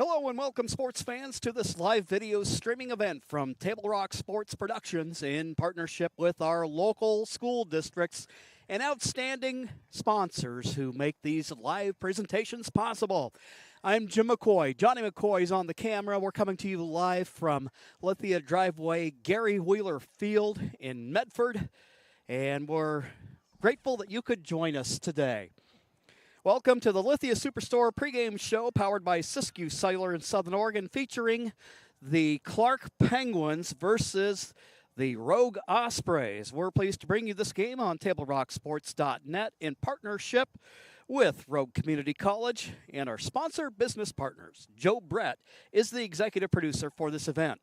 Hello and welcome, sports fans, to this live video streaming event from Table Rock Sports Productions in partnership with our local school districts and outstanding sponsors who make these live presentations possible. I'm Jim McCoy. Johnny McCoy is on the camera. We're coming to you live from Lithia Driveway, Gary Wheeler Field in Medford, and we're grateful that you could join us today. Welcome to the Lithia Superstore pregame show powered by Siskiyou Cellular in Southern Oregon, featuring the Clark Penguins versus the Rogue Ospreys. We're pleased to bring you this game on TableRockSports.net in partnership with Rogue Community College and our sponsor business partners. Joe Brett is the executive producer for this event.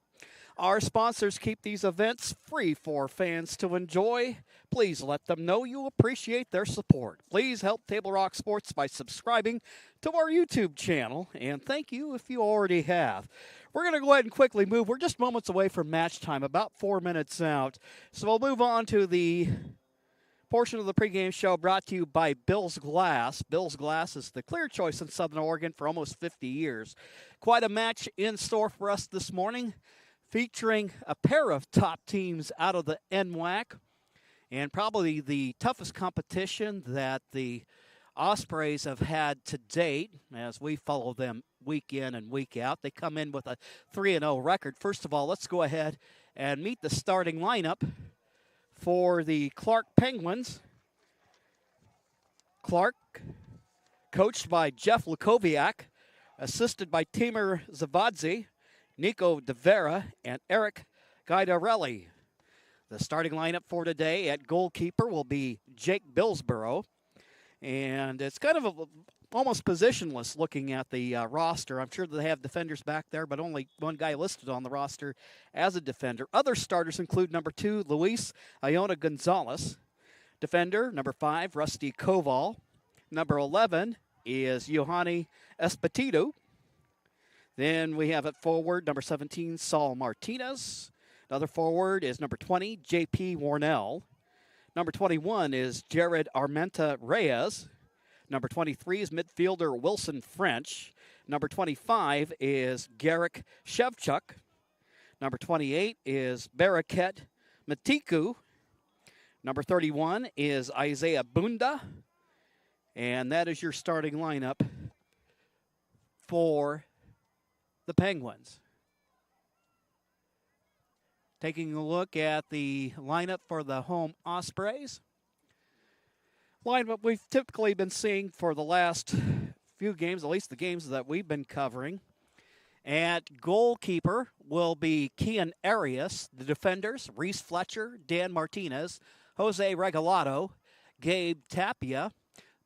Our sponsors keep these events free for fans to enjoy. Please let them know you appreciate their support. Please help Table Rock Sports by subscribing to our YouTube channel, and thank you if you already have. We're going to go ahead and quickly move. We're just moments away from match time, about 4 minutes out. So we'll move on to the portion of the pregame show brought to you by Bill's Glass. Bill's Glass is the clear choice in Southern Oregon for almost 50 years. Quite a match in store for us this morning, featuring a pair of top teams out of the NWAC, and probably the toughest competition that the Ospreys have had to date as we follow them week in and week out. They come in with a 3-0 record. First of all, let's go ahead and meet the starting lineup for the Clark Penguins. Clark, coached by Jeff Lukoviak, assisted by Timur Zavadze, Nico DeVera, and Eric Guidarelli. The starting lineup for today at goalkeeper will be Jake Billsborough. And it's kind of almost positionless looking at the roster. I'm sure they have defenders back there, but only one guy listed on the roster as a defender. Other starters include number 2, Luis Iona Gonzalez. Defender, number 5, Rusty Koval. Number 11 is Yohani Espetito. Then we have at forward, number 17, Saul Martinez. Another forward is number 20, J.P. Warnell. Number 21 is Jared Armenta Reyes. Number 23 is midfielder Wilson French. Number 25 is Garrick Shevchuk. Number 28 is Baraket Matiku. Number 31 is Isaiah Bunda. And that is your starting lineup for the Penguins. Taking a look at the lineup for the home Ospreys. Lineup we've typically been seeing for the last few games, at least the games that we've been covering. At goalkeeper will be Kian Arias. The defenders, Reese Fletcher, Dan Martinez, Jose Regalado, Gabe Tapia.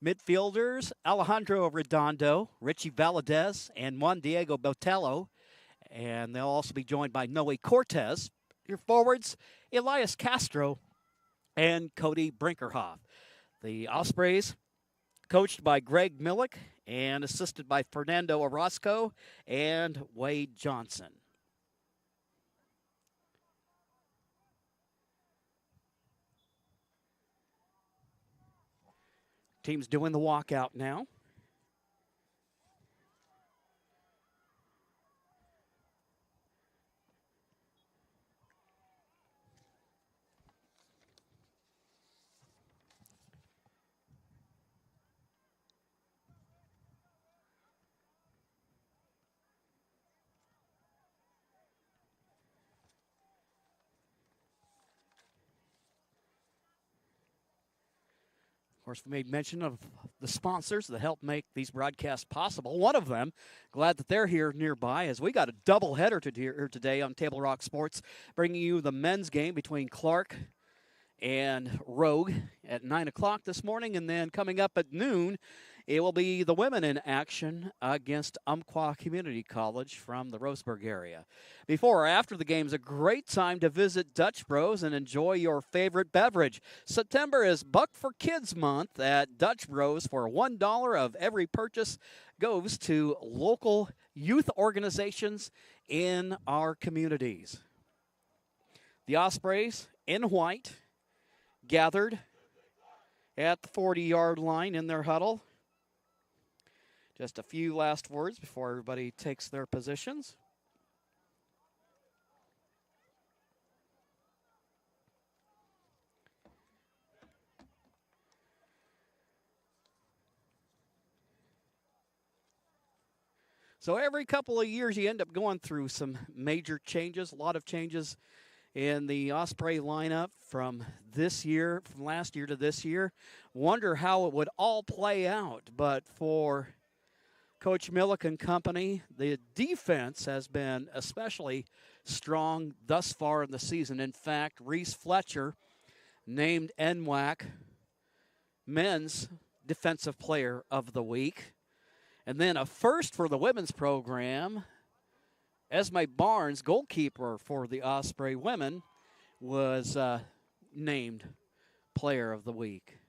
Midfielders, Alejandro Redondo, Richie Valadez, and Juan Diego Botello. And they'll also be joined by Noe Cortez. Your forwards, Elias Castro and Cody Brinkerhoff. The Ospreys, coached by Greg Millick and assisted by Fernando Orozco and Wade Johnson. Team's doing the walkout now. Of course, we made mention of the sponsors that help make these broadcasts possible. One of them, glad that they're here nearby, as we got a doubleheader today on Table Rock Sports, bringing you the men's game between Clark and Rogue at 9 o'clock this morning. And then coming up at noon, it will be the women in action against Umpqua Community College from the Roseburg area. Before or after the game is a great time to visit Dutch Bros and enjoy your favorite beverage. September is Buck for Kids Month at Dutch Bros. For $1 of every purchase goes to local youth organizations in our communities. The Ospreys in white gathered at the 40-yard line in their huddle. Just a few last words before everybody takes their positions. So every couple of years you end up going through some major changes, a lot of changes in the Osprey lineup from last year to this year. Wonder how it would all play out, but for Coach Millick and company, the defense has been especially strong thus far in the season. In fact, Reese Fletcher named NWAC Men's Defensive Player of the Week. And then a first for the women's program, Esme Barnes, goalkeeper for the Osprey women, was named Player of the Week.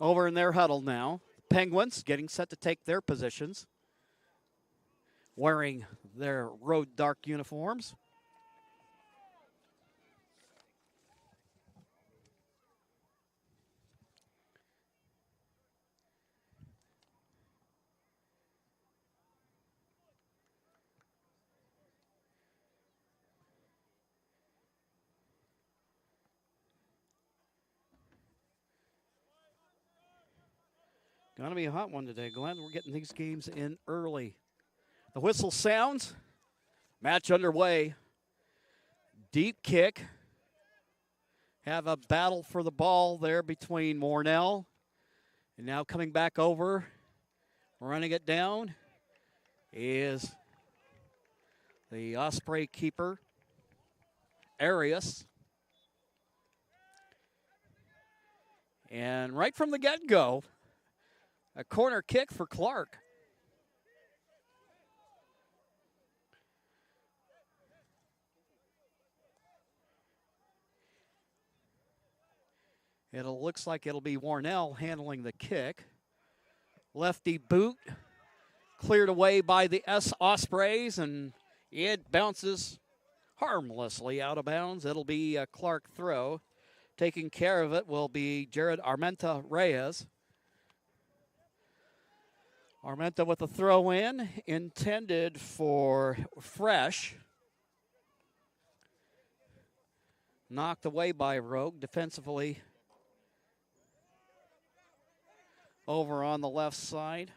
Over in their huddle now, Penguins getting set to take their positions, wearing their road dark uniforms. Going to be a hot one today. Glad we're getting these games in early. The whistle sounds. Match underway. Deep kick. Have a battle for the ball there between Mornell. And now coming back over, running it down, is the Osprey keeper, Arias. And right from the get-go, a corner kick for Clark. It looks like it'll be Warnell handling the kick. Lefty boot cleared away by the Ospreys, and it bounces harmlessly out of bounds. It'll be a Clark throw. Taking care of it will be Jared Armenta Reyes. Armenta with a throw in, intended for Fresh. Knocked away by Rogue defensively over on the left side.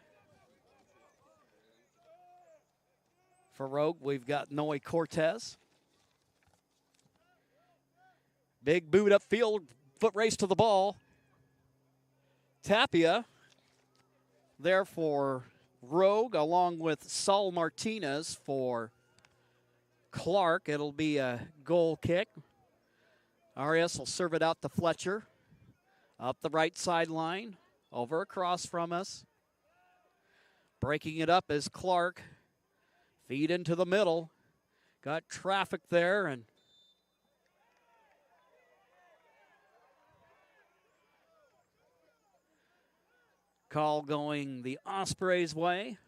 For Rogue, we've got Noe Cortez. Big boot upfield, foot race to the ball. Tapia there for Rogue, along with Saul Martinez for Clark. It'll be a goal kick. Arias will serve it out to Fletcher. Up the right sideline, over across from us. Breaking it up is Clark. Feed into the middle. Got traffic there, and call going the Ospreys' way.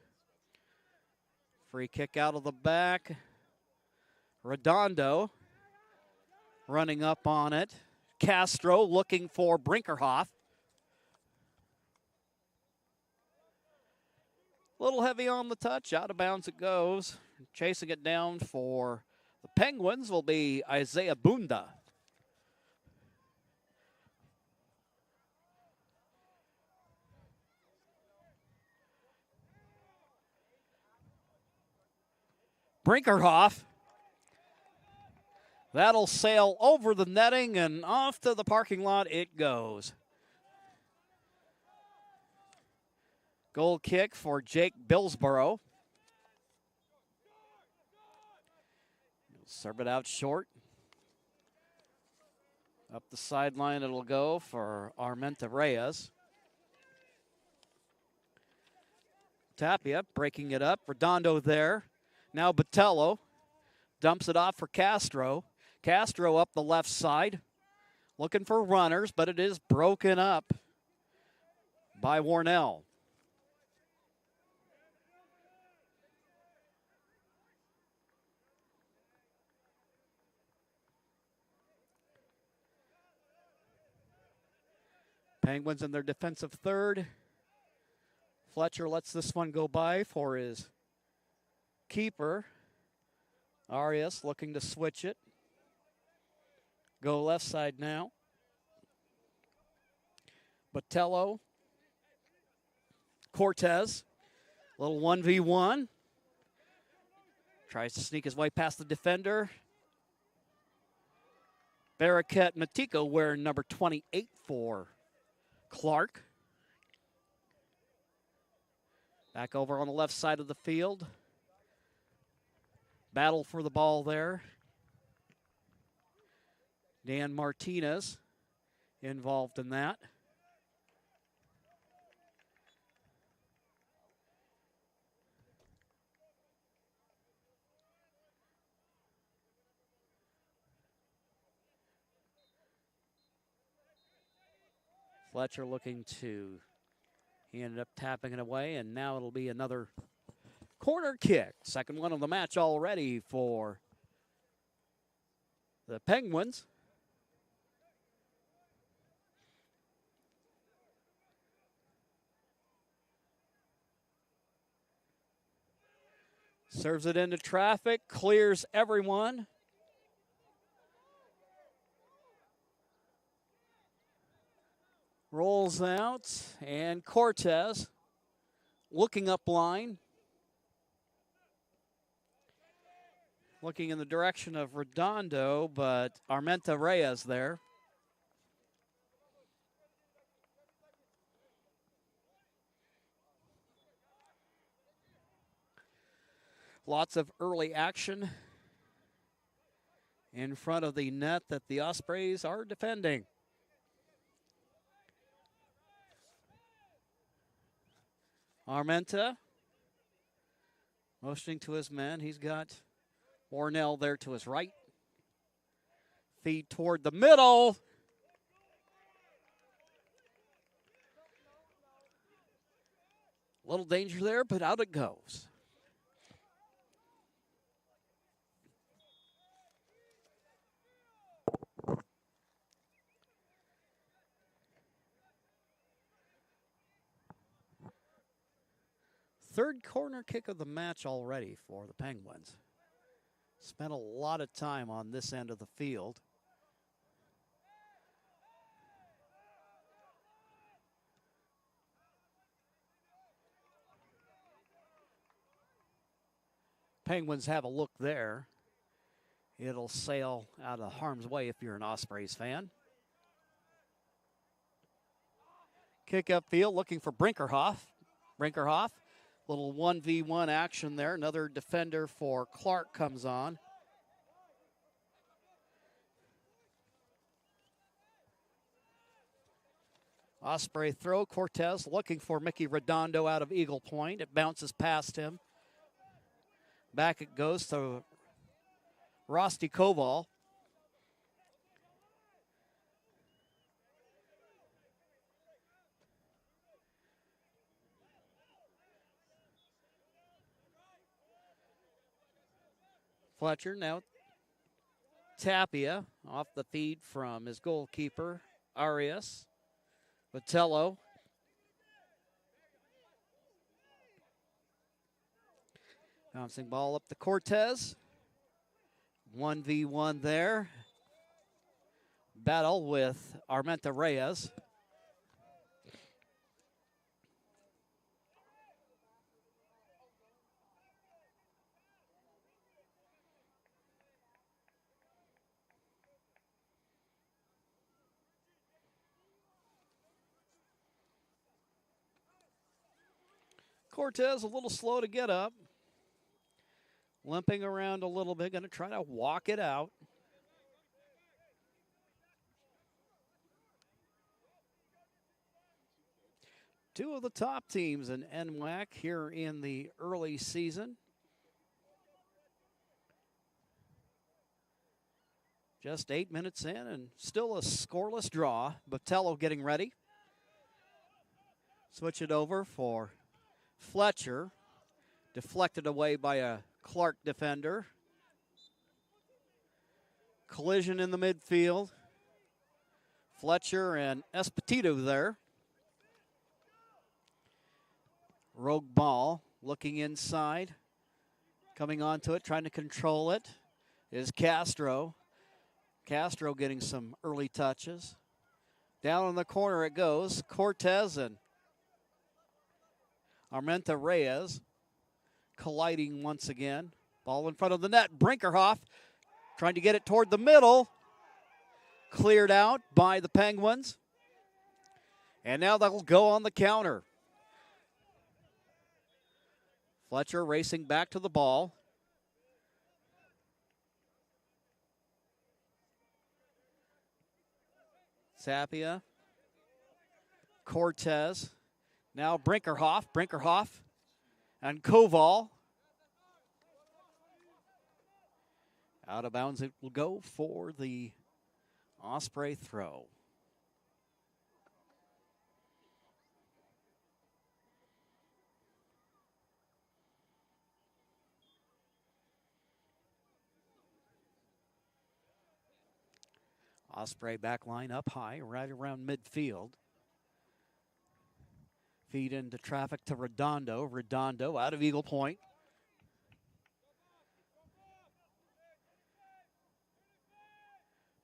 Free kick out of the back. Redondo running up on it. Castro looking for Brinkerhoff. A little heavy on the touch. Out of bounds it goes. Chasing it down for the Penguins will be Isaiah Bunda. Brinkerhoff. That'll sail over the netting and off to the parking lot it goes. Goal kick for Jake Billsborough. Serve it out short. Up the sideline it'll go for Armenta Reyes. Tapia breaking it up. Redondo there. Now Botello dumps it off for Castro. Castro up the left side. Looking for runners, but it is broken up by Warnell. Penguins in their defensive third. Fletcher lets this one go by for his keeper. Arias looking to switch it. Go left side now. Botello. Cortez. Little 1v1. Tries to sneak his way past the defender. Baraket Matiko wearing number 28 for Clark. Back over on the left side of the field. Battle for the ball there. Dan Martinez involved in that. Fletcher looking to, he ended up tapping it away, and now it'll be another corner kick. Second one of the match already for the Penguins. Serves it into traffic, clears everyone. Rolls out, and Cortez looking up line. Looking in the direction of Redondo, but Armenta Reyes there. Lots of early action in front of the net that the Ospreys are defending. Armenta motioning to his men. He's got Ornell there to his right. Feed toward the middle. Little danger there, but out it goes. Third corner kick of the match already for the Penguins. Spent a lot of time on this end of the field. Penguins have a look there. It'll sail out of harm's way if you're an Ospreys fan. Kick upfield looking for Brinkerhoff. Brinkerhoff. Little 1v1 action there. Another defender for Clark comes on. Osprey throw. Cortez looking for Mickey Redondo out of Eagle Point. It bounces past him. Back it goes to Rosti Koval. Fletcher now. Tapia off the feed from his goalkeeper, Arias. Botello. Bouncing ball up to Cortez. 1v1 there. Battle with Armenta Reyes. Cortez a little slow to get up. Limping around a little bit, going to try to walk it out. Two of the top teams in NWAC here in the early season. Just 8 minutes in and still a scoreless draw. Botello getting ready. Switch it over for Fletcher. Deflected away by a Clark defender. Collision in the midfield. Fletcher and Espetito there. Rogue ball, looking inside. Coming onto it, trying to control it, is Castro. Castro getting some early touches. Down in the corner it goes. Cortez and Armenta Reyes colliding once again. Ball in front of the net. Brinkerhoff trying to get it toward the middle. Cleared out by the Penguins. And now they'll go on the counter. Fletcher racing back to the ball. Sapia. Cortez. Now Brinkerhoff. Brinkerhoff and Koval. Out of bounds it will go for the Osprey throw. Osprey back line up high, right around midfield. Feed into traffic to Redondo. Redondo out of Eagle Point.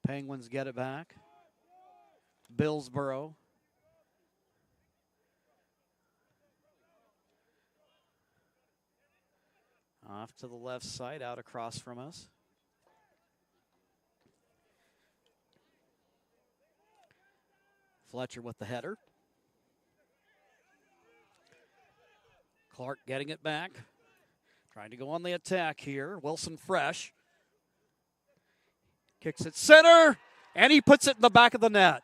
Penguins get it back. Billsboro. Off to the left side, out across from us. Fletcher with the header. Clark getting it back. Trying to go on the attack here. Wilson Fresh. Kicks it center, and he puts it in the back of the net.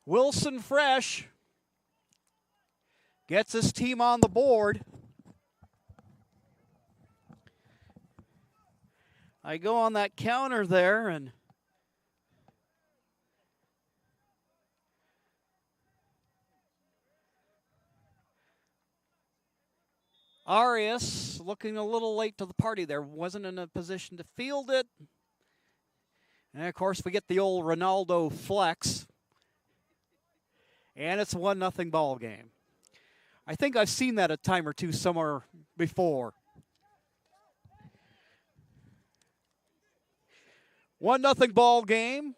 Wilson Fresh gets his team on the board. I go on that counter there, and Arias looking a little late to the party there. Wasn't in a position to field it. And, of course, we get the old Ronaldo flex. And it's a 1-0 ball game. I think I've seen that a time or two somewhere before. 1-0 ball game.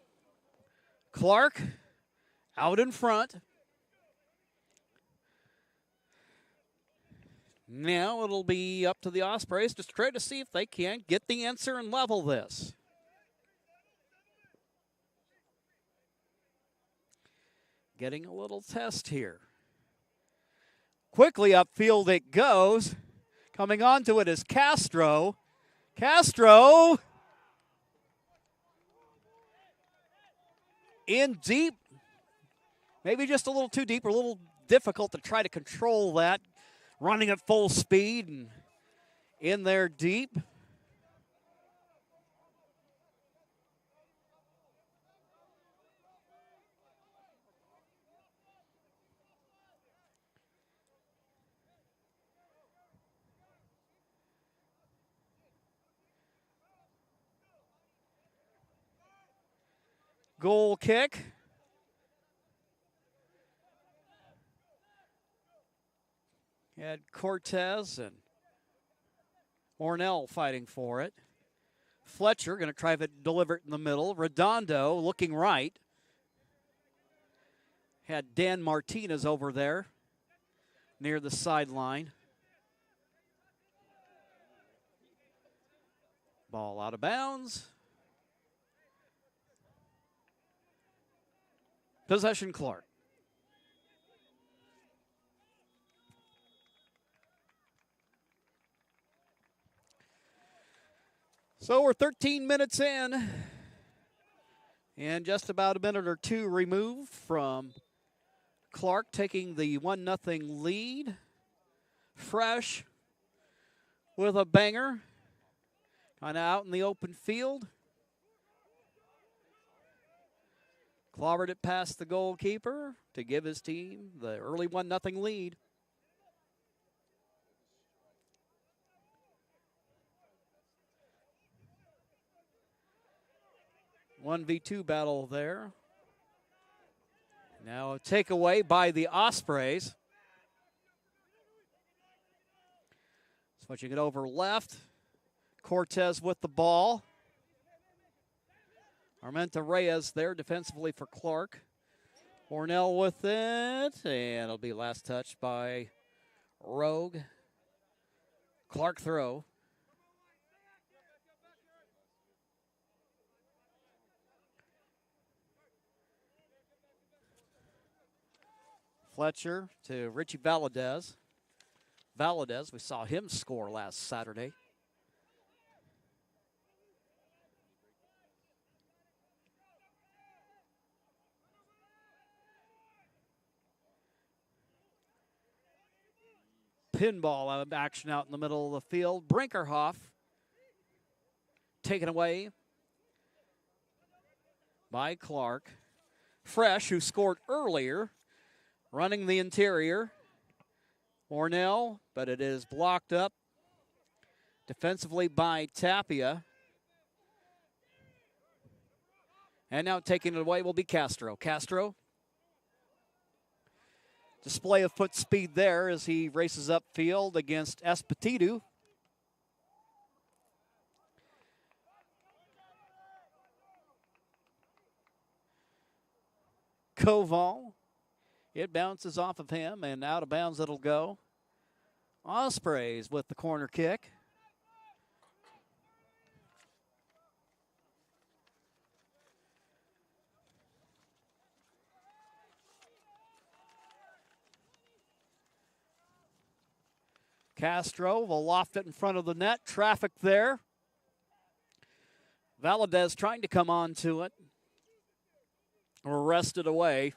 Clark out in front. Now it'll be up to the Ospreys to try to see if they can get the answer and level this. Getting a little test here. Quickly upfield it goes. Coming onto it is Castro. Castro in deep. Maybe just a little too deep or a little difficult to try to control that. Running at full speed and in there deep. Goal kick. Had Cortez and Ornell fighting for it. Fletcher going to try to deliver it in the middle. Redondo looking right. Had Dan Martinez over there near the sideline. Ball out of bounds. Possession Clark. So we're 13 minutes in and just about a minute or two removed from Clark taking the 1-0 lead. Fresh with a banger, kind of out in the open field. Clobbered it past the goalkeeper to give his team the early 1-0 lead. One v2 battle there. Now a takeaway by the Ospreys. Switching it over left. Cortez with the ball. Armenta Reyes there defensively for Clark. Hornell with it, and it'll be last touch by Rogue. Clark throw. Fletcher to Richie Valadez. Valadez, we saw him score last Saturday. Pinball action out in the middle of the field. Brinkerhoff taken away by Clark. Fresh, who scored earlier, running the interior. Hornell, but it is blocked up defensively by Tapia. And now taking it away will be Castro. Castro. Display of foot speed there as he races upfield against Espetitu. Koval. It bounces off of him and out of bounds it'll go. Ospreys with the corner kick. Castro will loft it in front of the net. Traffic there. Valadez trying to come on to it. Wrested away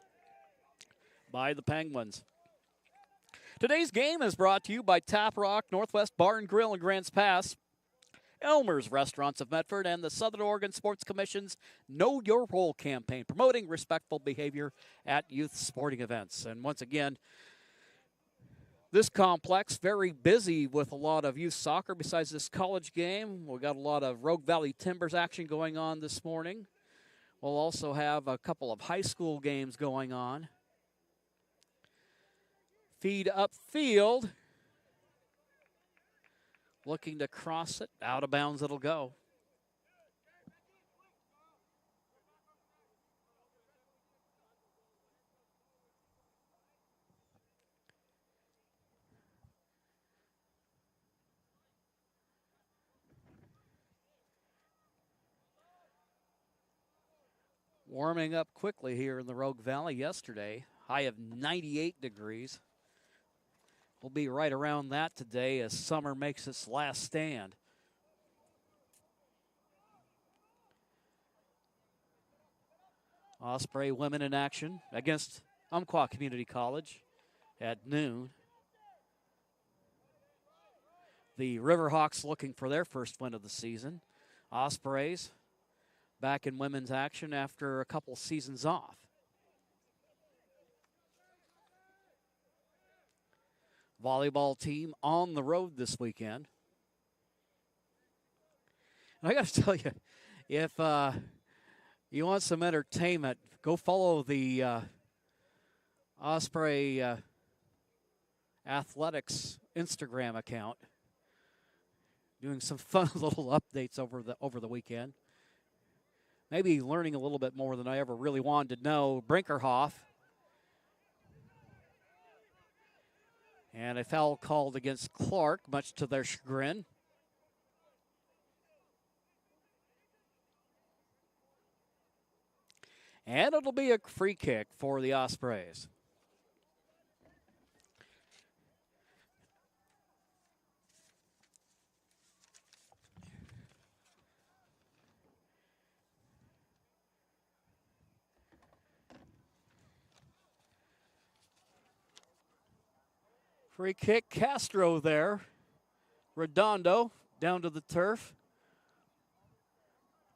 by the Penguins. Today's game is brought to you by Tap Rock, Northwest Bar and Grill in Grants Pass, Elmer's Restaurants of Medford, and the Southern Oregon Sports Commission's Know Your Role campaign, promoting respectful behavior at youth sporting events. And once again, this complex very busy with a lot of youth soccer besides this college game. We've got a lot of Rogue Valley Timbers action going on this morning. We'll also have a couple of high school games going on. Feed upfield. Looking to cross it. Out of bounds it'll go. Warming up quickly here in the Rogue Valley yesterday. High of 98 degrees. We'll be right around that today as summer makes its last stand. Osprey women in action against Umpqua Community College at noon. The Riverhawks looking for their first win of the season. Ospreys back in women's action after a couple seasons off. Volleyball team on the road this weekend. And I got to tell you, if you want some entertainment, go follow the Osprey Athletics Instagram account. Doing some fun little updates over the weekend. Maybe learning a little bit more than I ever really wanted to know. Brinkerhoff. And a foul called against Clark, much to their chagrin. And it'll be a free kick for the Ospreys. Free kick, Castro there. Redondo down to the turf.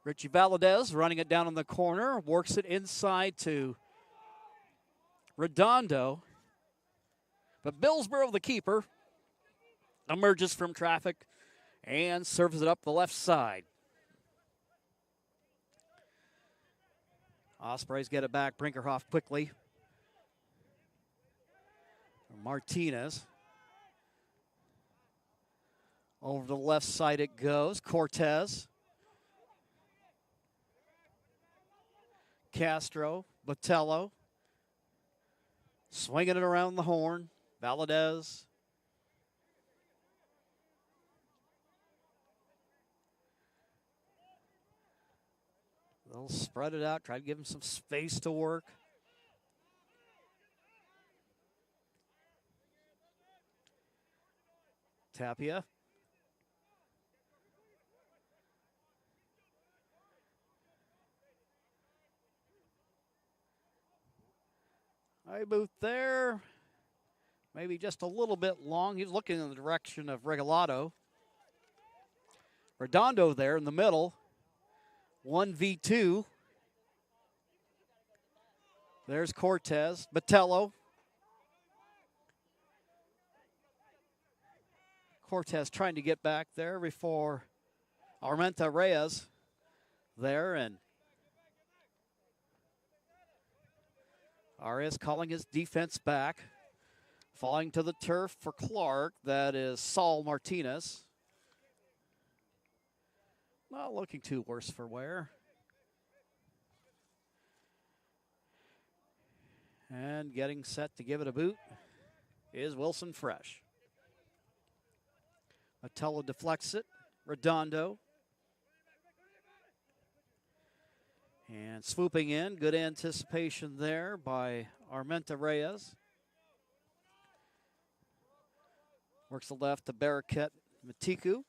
Richie Valadez running it down in the corner, works it inside to Redondo. But Billsboro, the keeper, emerges from traffic and serves it up the left side. Ospreys get it back. Brinkerhoff quickly. Martinez. Over the left side it goes. Cortez. Castro. Botello. Swinging it around the horn. Valadez. They'll spread it out, try to give him some space to work. Tapia. High boot there. Maybe just a little bit long. He's looking in the direction of Regalado. Redondo there in the middle. 1v2. There's Cortez. Botello. Cortez trying to get back there before Armenta Reyes there, and Arias calling his defense back. Falling to the turf for Clark, that is Saul Martinez. Not looking too worse for wear. And getting set to give it a boot is Wilson Fresh. Botello deflects it. Redondo. And swooping in, good anticipation there by Armenta Reyes. Works the left to Baraket Matiku.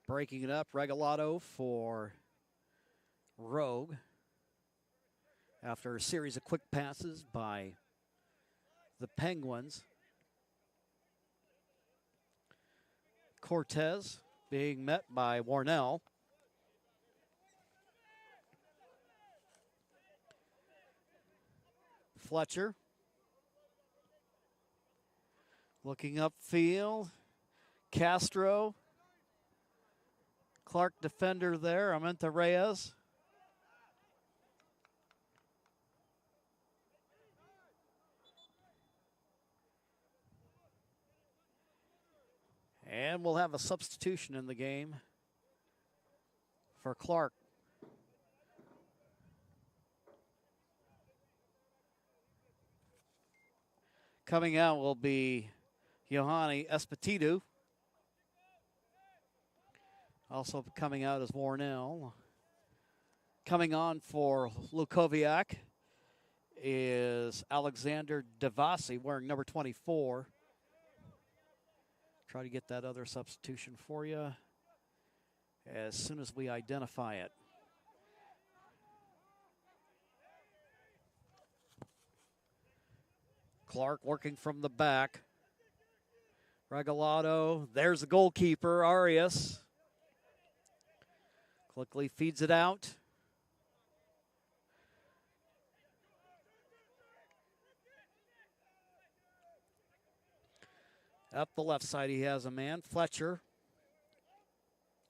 Breaking it up, Regalado for Rogue. After a series of quick passes by the Penguins. Cortez being met by Warnell. Fletcher. Looking upfield. Castro. Clark defender there, Armenta Reyes. And we'll have a substitution in the game for Clark. Coming out will be Yohani Espetitu. Also coming out is Warnell. Coming on for Lukoviak is Alexander Devasi wearing number 24. Try to get that other substitution for you as soon as we identify it. Clark working from the back. Regalado, there's the goalkeeper, Arias. Quickly feeds it out. Up the left side, he has a man, Fletcher.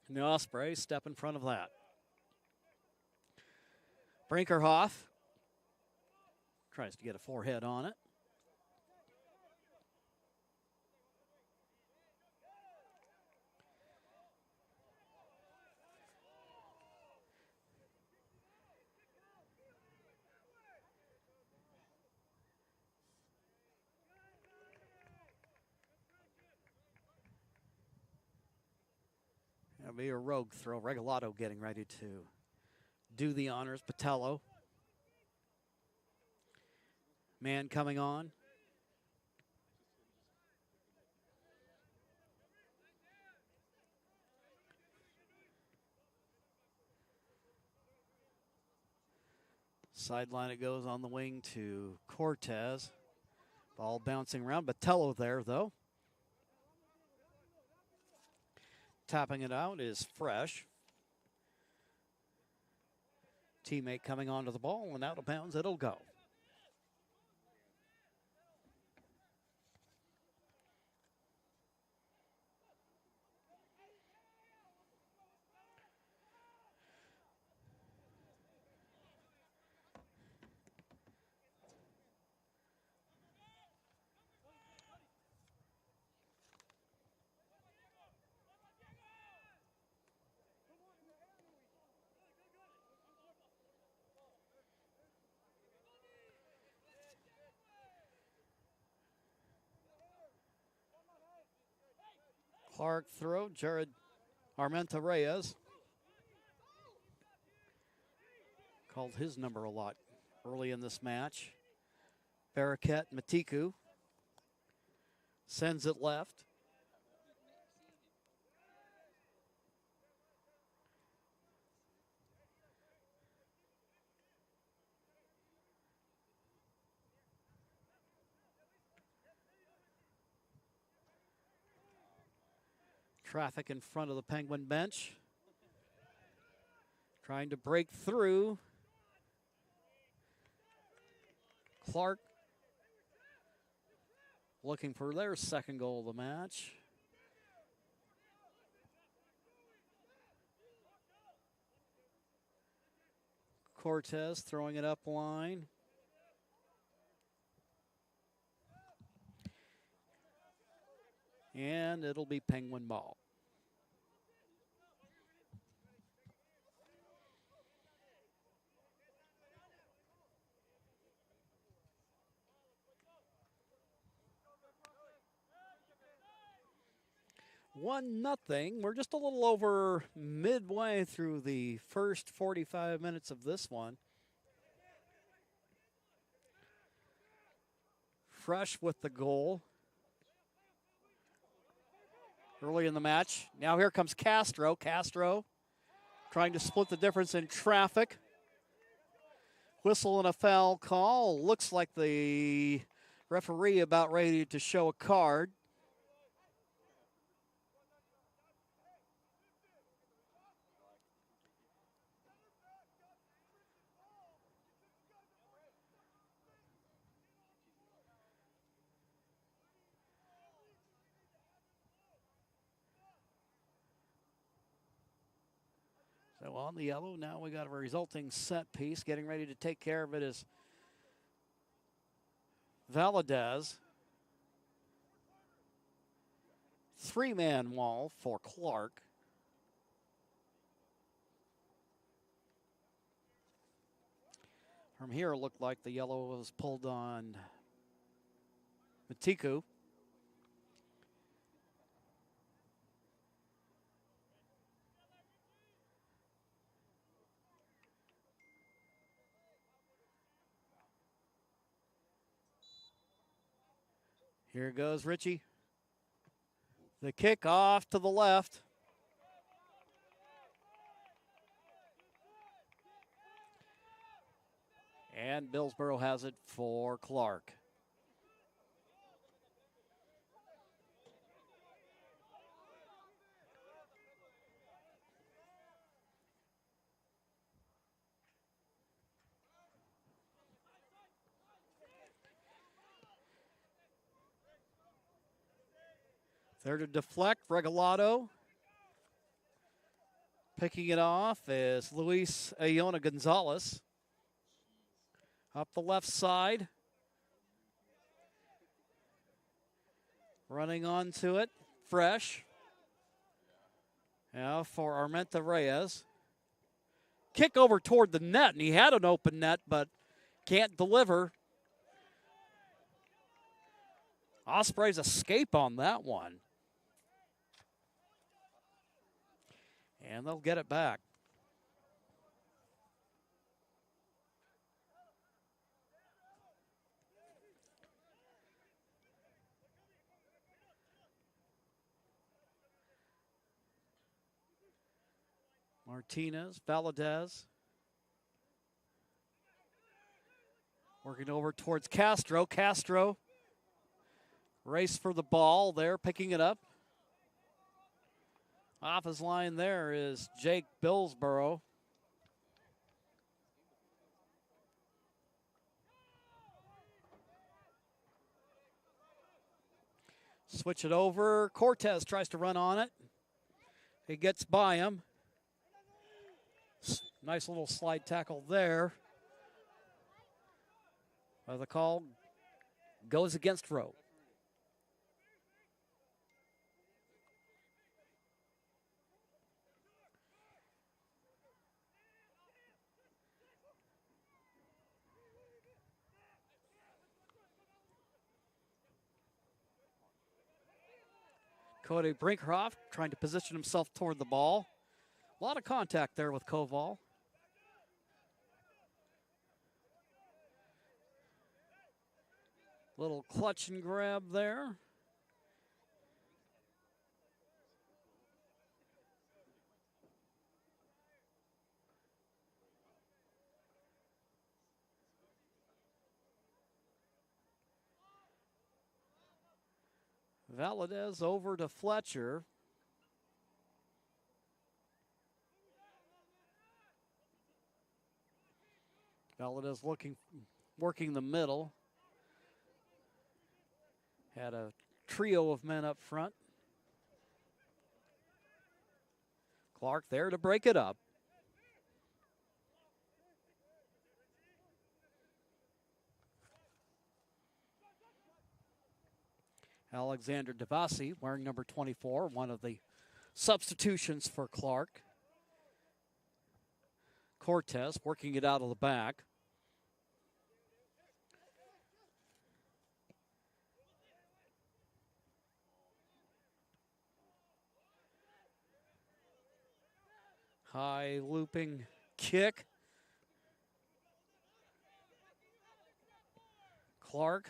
And the Ospreys step in front of that. Brinkerhoff tries to get a forehead on it. That'll be a rogue throw. Regalado getting ready to do the honors. Botello. Man coming on. Sideline it goes on the wing to Cortez. Ball bouncing around. Botello there, though. Tapping it out is Fresh. Teammate coming onto the ball, and out of bounds it'll go. Clark throw, Jared Armenta Reyes. Called his number a lot early in this match. Baraket Matiku sends it left. Traffic in front of the Penguin bench. Trying to break through. Clark looking for their second goal of the match. Cortez throwing it up line. And it'll be Penguin ball. One nothing. We're just a little over midway through the first 45 minutes of this one. Fresh with the goal early in the match. Now here comes Castro. Castro trying to split the difference in traffic. Whistle and a foul call. Looks like the referee about ready to show a card. So on the yellow, now we got a resulting set piece. Getting ready to take care of it is Valadez. Three-man wall for Clark. From here, it looked like the yellow was pulled on Matiku. Here goes Richie. The kick off to the left. And Billsboro has it for Clark. There to deflect, Regalado. Picking it off is Luis Ayona Gonzalez. Up the left side. Running onto it, Fresh. Now for Armenta Reyes. Kick over toward the net, and he had an open net, but can't deliver. Osprey's escape on that one. And they'll get it back. Martinez, Valadez. Working over towards Castro. Castro race for the ball there, picking it up. Off his line there is Jake Billsborough. Switch it over. Cortez tries to run on it. He gets by him. Nice little slide tackle there. The call goes against Rowe. Cody Brinkhoff trying to position himself toward the ball. A lot of contact there with Koval. Little clutch and grab there. Valadez over to Fletcher. Valadez working the middle. Had a trio of men up front. Clark there to break it up. Alexander Devasi wearing number 24, one of the substitutions for Clark. Cortez working it out of the back. High looping kick. Clark.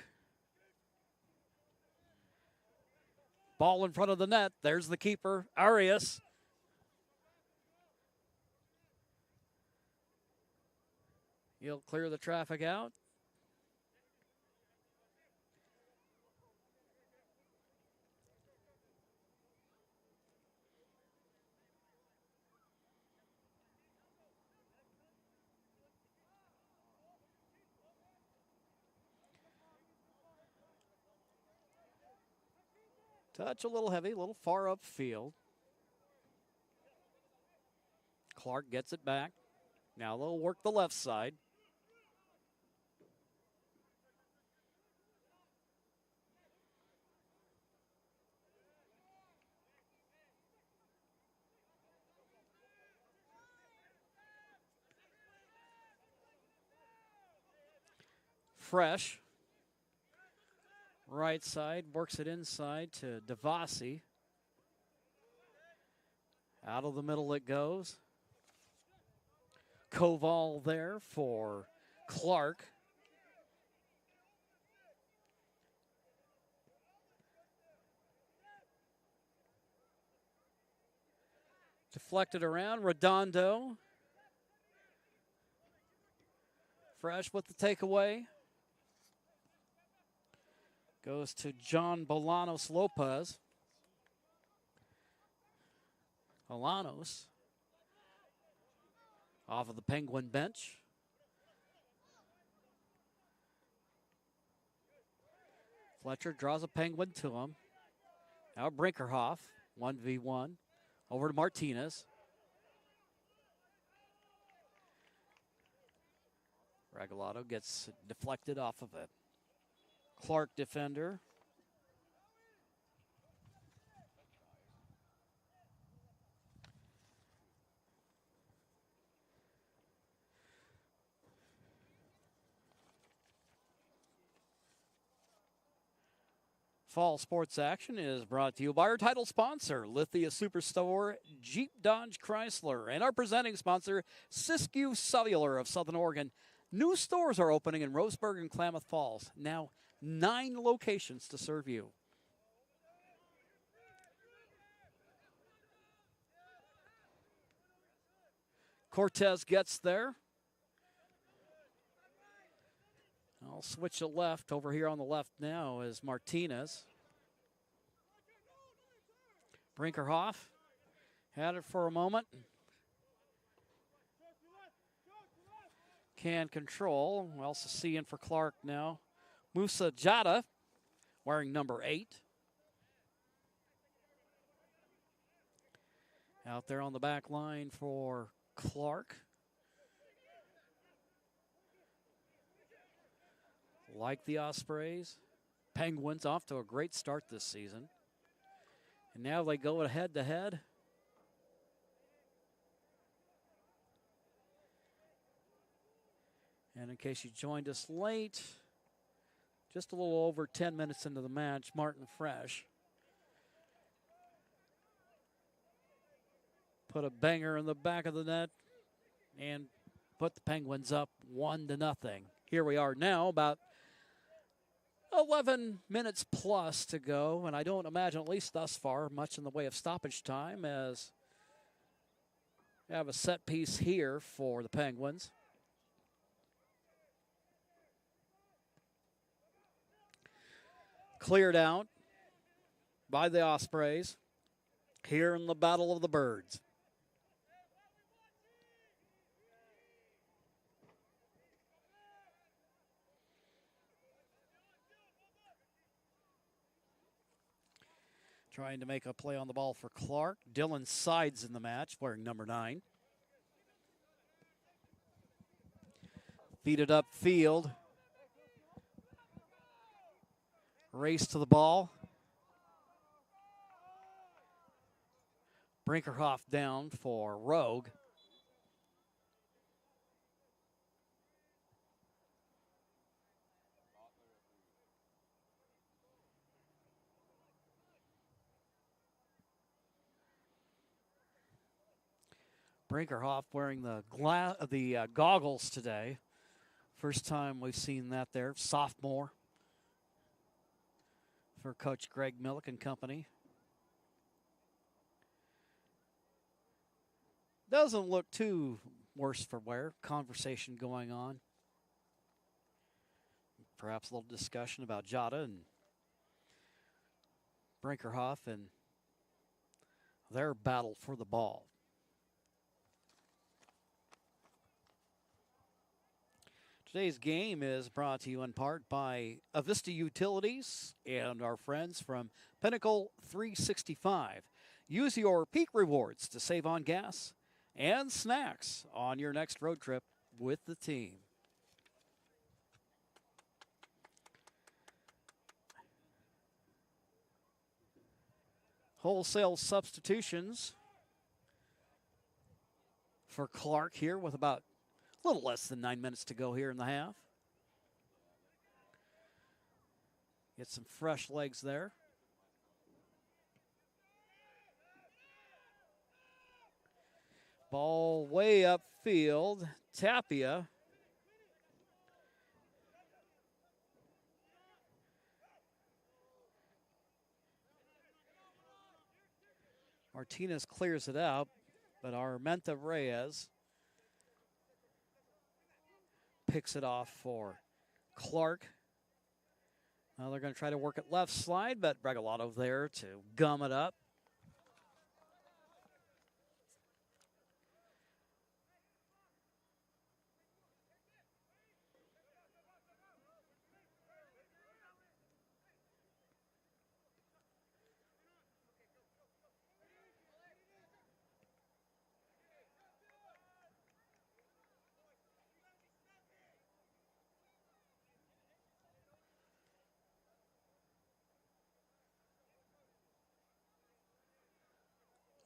Ball in front of the net. There's the keeper, Arias. He'll clear the traffic out. Touch a little heavy, a little far upfield. Clark gets it back. Now they'll work the left side. Fresh. Right side, works it inside to Devasi. Out of the middle it goes. Koval there for Clark. Deflected around, Redondo. Fresh with the takeaway. Goes to John Bolanos Lopez. Bolanos off of the Penguin bench. Fletcher draws a Penguin to him. Now Brinkerhoff, 1v1. Over to Martinez. Regalado gets deflected off of it. Clark defender. Fall sports action is brought to you by our title sponsor, Lithia Superstore, Jeep Dodge Chrysler, and our presenting sponsor, Siskiyou Cellular of Southern Oregon. New stores are opening in Roseburg and Klamath Falls. Now 9 locations to serve you. Cortez gets there. I'll switch to left. Over here on the left now is Martinez. Brinkerhoff had it for a moment. Can control. LCC in for Clark now. Musa Jada wearing number 8. Out there on the back line for Clark. Like the Ospreys. Penguins off to a great start this season. And now they go head-to-head. And in case you joined us late, just a little over 10 minutes into the match, Martin Fresh put a banger in the back of the net and put the Penguins up 1-0. Here we are now, about 11 minutes plus to go, and I don't imagine, at least thus far, much in the way of stoppage time, as we have a set piece here for the Penguins. Cleared out by the Ospreys here in the Battle of the Birds. Trying to make a play on the ball for Clark. Dylan Sides in the match, wearing number 9. Feed it upfield. Race to the ball. Brinkerhoff down for Rogue. Brinkerhoff wearing the goggles today. First time we've seen that there. Sophomore for Coach Greg Millick and company. Doesn't look too worse for wear. Conversation going on. Perhaps a little discussion about Jada and Brinkerhoff and their battle for the ball. Today's game is brought to you in part by Avista Utilities and our friends from Pinnacle 365. Use your peak rewards to save on gas and snacks on your next road trip with the team. Wholesale substitutions for Clark here with about a little less than 9 minutes to go here in the half. Get some fresh legs there. Ball way upfield. Tapia. Martinez clears it out, but Armenta Reyes picks it off for Clark. Now they're going to try to work it left slide, but Regalado there to gum it up.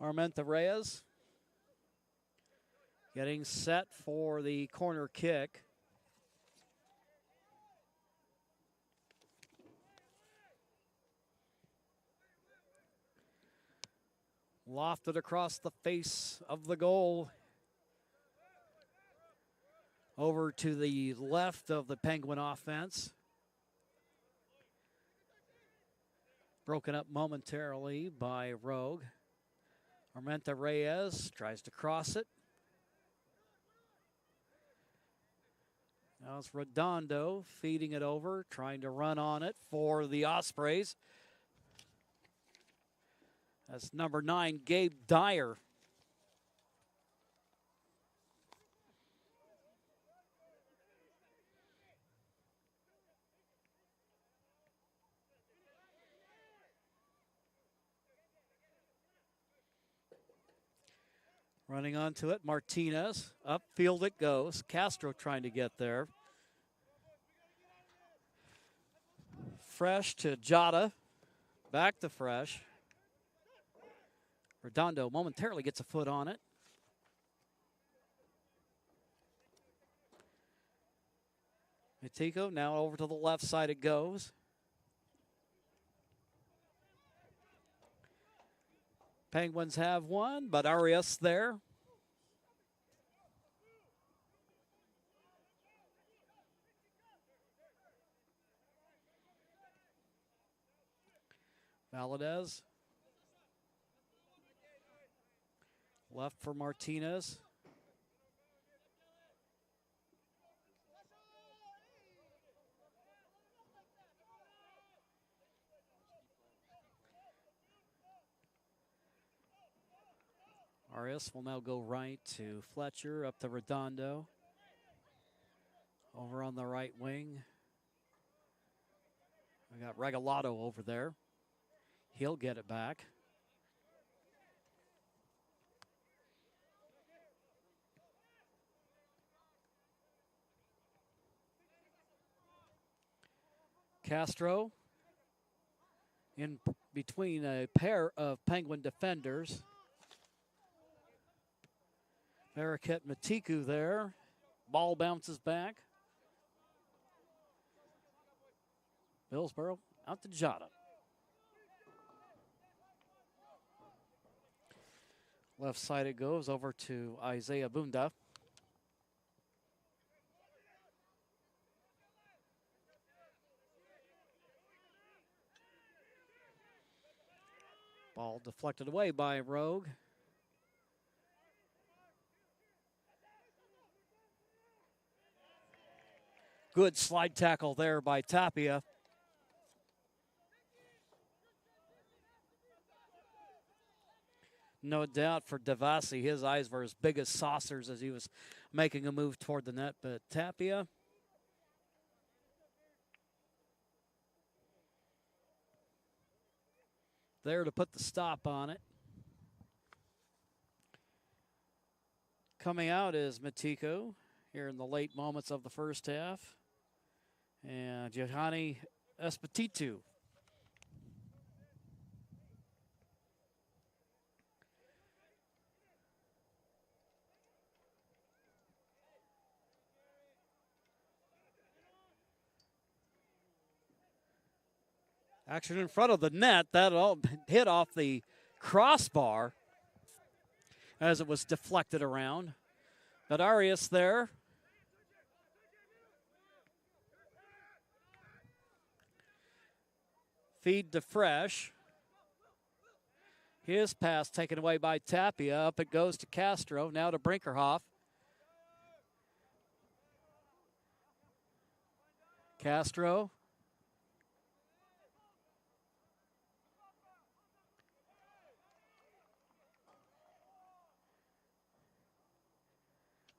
Armenta Reyes getting set for the corner kick. Lofted across the face of the goal. Over to the left of the Penguin offense. Broken up momentarily by Rogue. Armenta Reyes tries to cross it. Now it's Redondo feeding it over, trying to run on it for the Ospreys. That's number 9, Gabe Dyer. Running onto it, Martinez. Upfield it goes. Castro trying to get there. Fresh to Jada. Back to Fresh. Redondo momentarily gets a foot on it. Mitico now over to the left side it goes. Penguins have one, but Arias there. Valadez. Left for Martinez. Arias will now go right to Fletcher, up to Redondo. Over on the right wing. We got Regalado over there. He'll get it back. Castro in between a pair of Penguin defenders. Baraket Matiku there. Ball bounces back. Hillsborough out to Jada. Left side it goes over to Isaiah Bunda. Ball deflected away by Rogue. Good slide tackle there by Tapia. No doubt for Devassi, his eyes were as big as saucers as he was making a move toward the net, but Tapia there to put the stop on it. Coming out is Matico here in the late moments of the first half. And Johanny Espetitu. Action in front of the net. That all hit off the crossbar as it was deflected around. But Arias there. Feed to Fresh. His pass taken away by Tapia. Up it goes to Castro. Now to Brinkerhoff. Castro.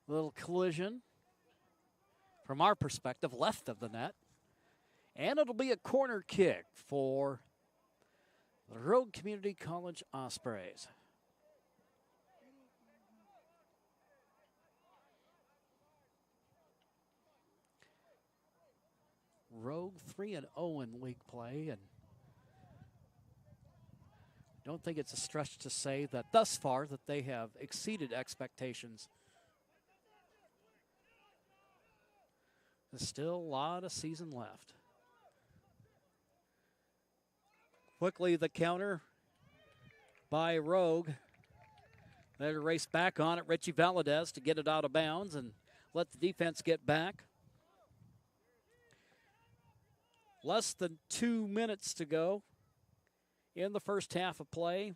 Little collision from our perspective, left of the net. And it'll be a corner kick for the Rogue Community College Ospreys. Rogue 3-0 in league play, and don't think it's a stretch to say that thus far that they have exceeded expectations. There's still a lot of season left. Quickly the counter by Rogue. They'll race back on it. Richie Valadez to get it out of bounds and let the defense get back. Less than 2 minutes to go in the first half of play.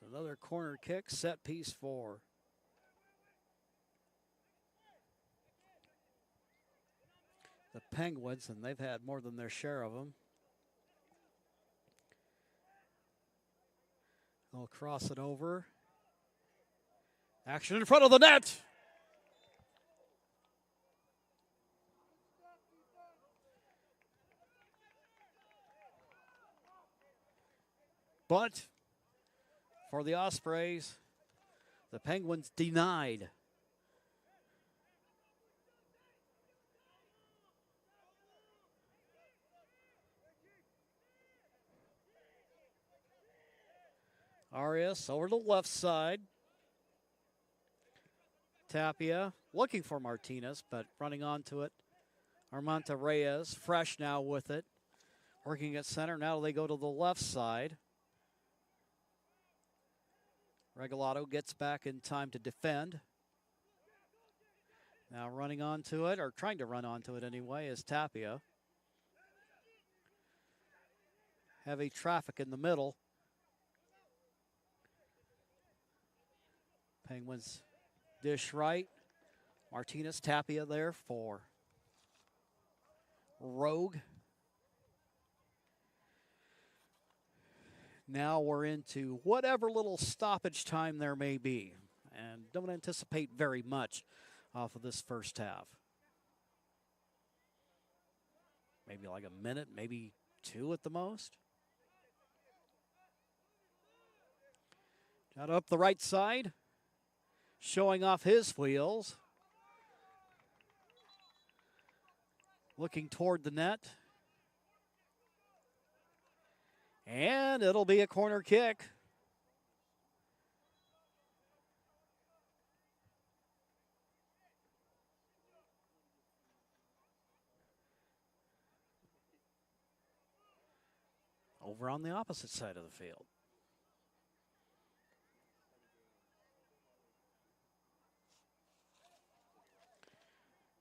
So another corner kick, set piece for the Penguins, and they've had more than their share of them. They'll cross it over. Action in front of the net. But for the Ospreys, the Penguins denied. Arias over to the left side. Tapia looking for Martinez, but running onto it. Armenta Reyes, fresh now with it. Working at center. Now they go to the left side. Regalado gets back in time to defend. Now running onto it, or trying to run onto it anyway, is Tapia. Heavy traffic in the middle. Penguins dish right. Martinez, Tapia there for Rogue. Now we're into whatever little stoppage time there may be, and don't anticipate very much off of this first half. Maybe like a minute, maybe two at the most. Got up the right side, showing off his wheels. Looking toward the net. And it'll be a corner kick. Over on the opposite side of the field.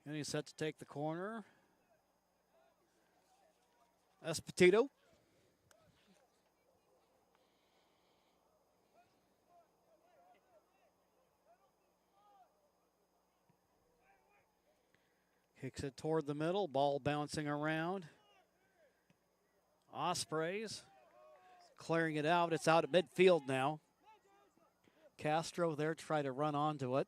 And he's set to take the corner. Esposito. Kicks it toward the middle, ball bouncing around. Ospreys clearing it out. It's out at midfield now. Castro there try to run onto it.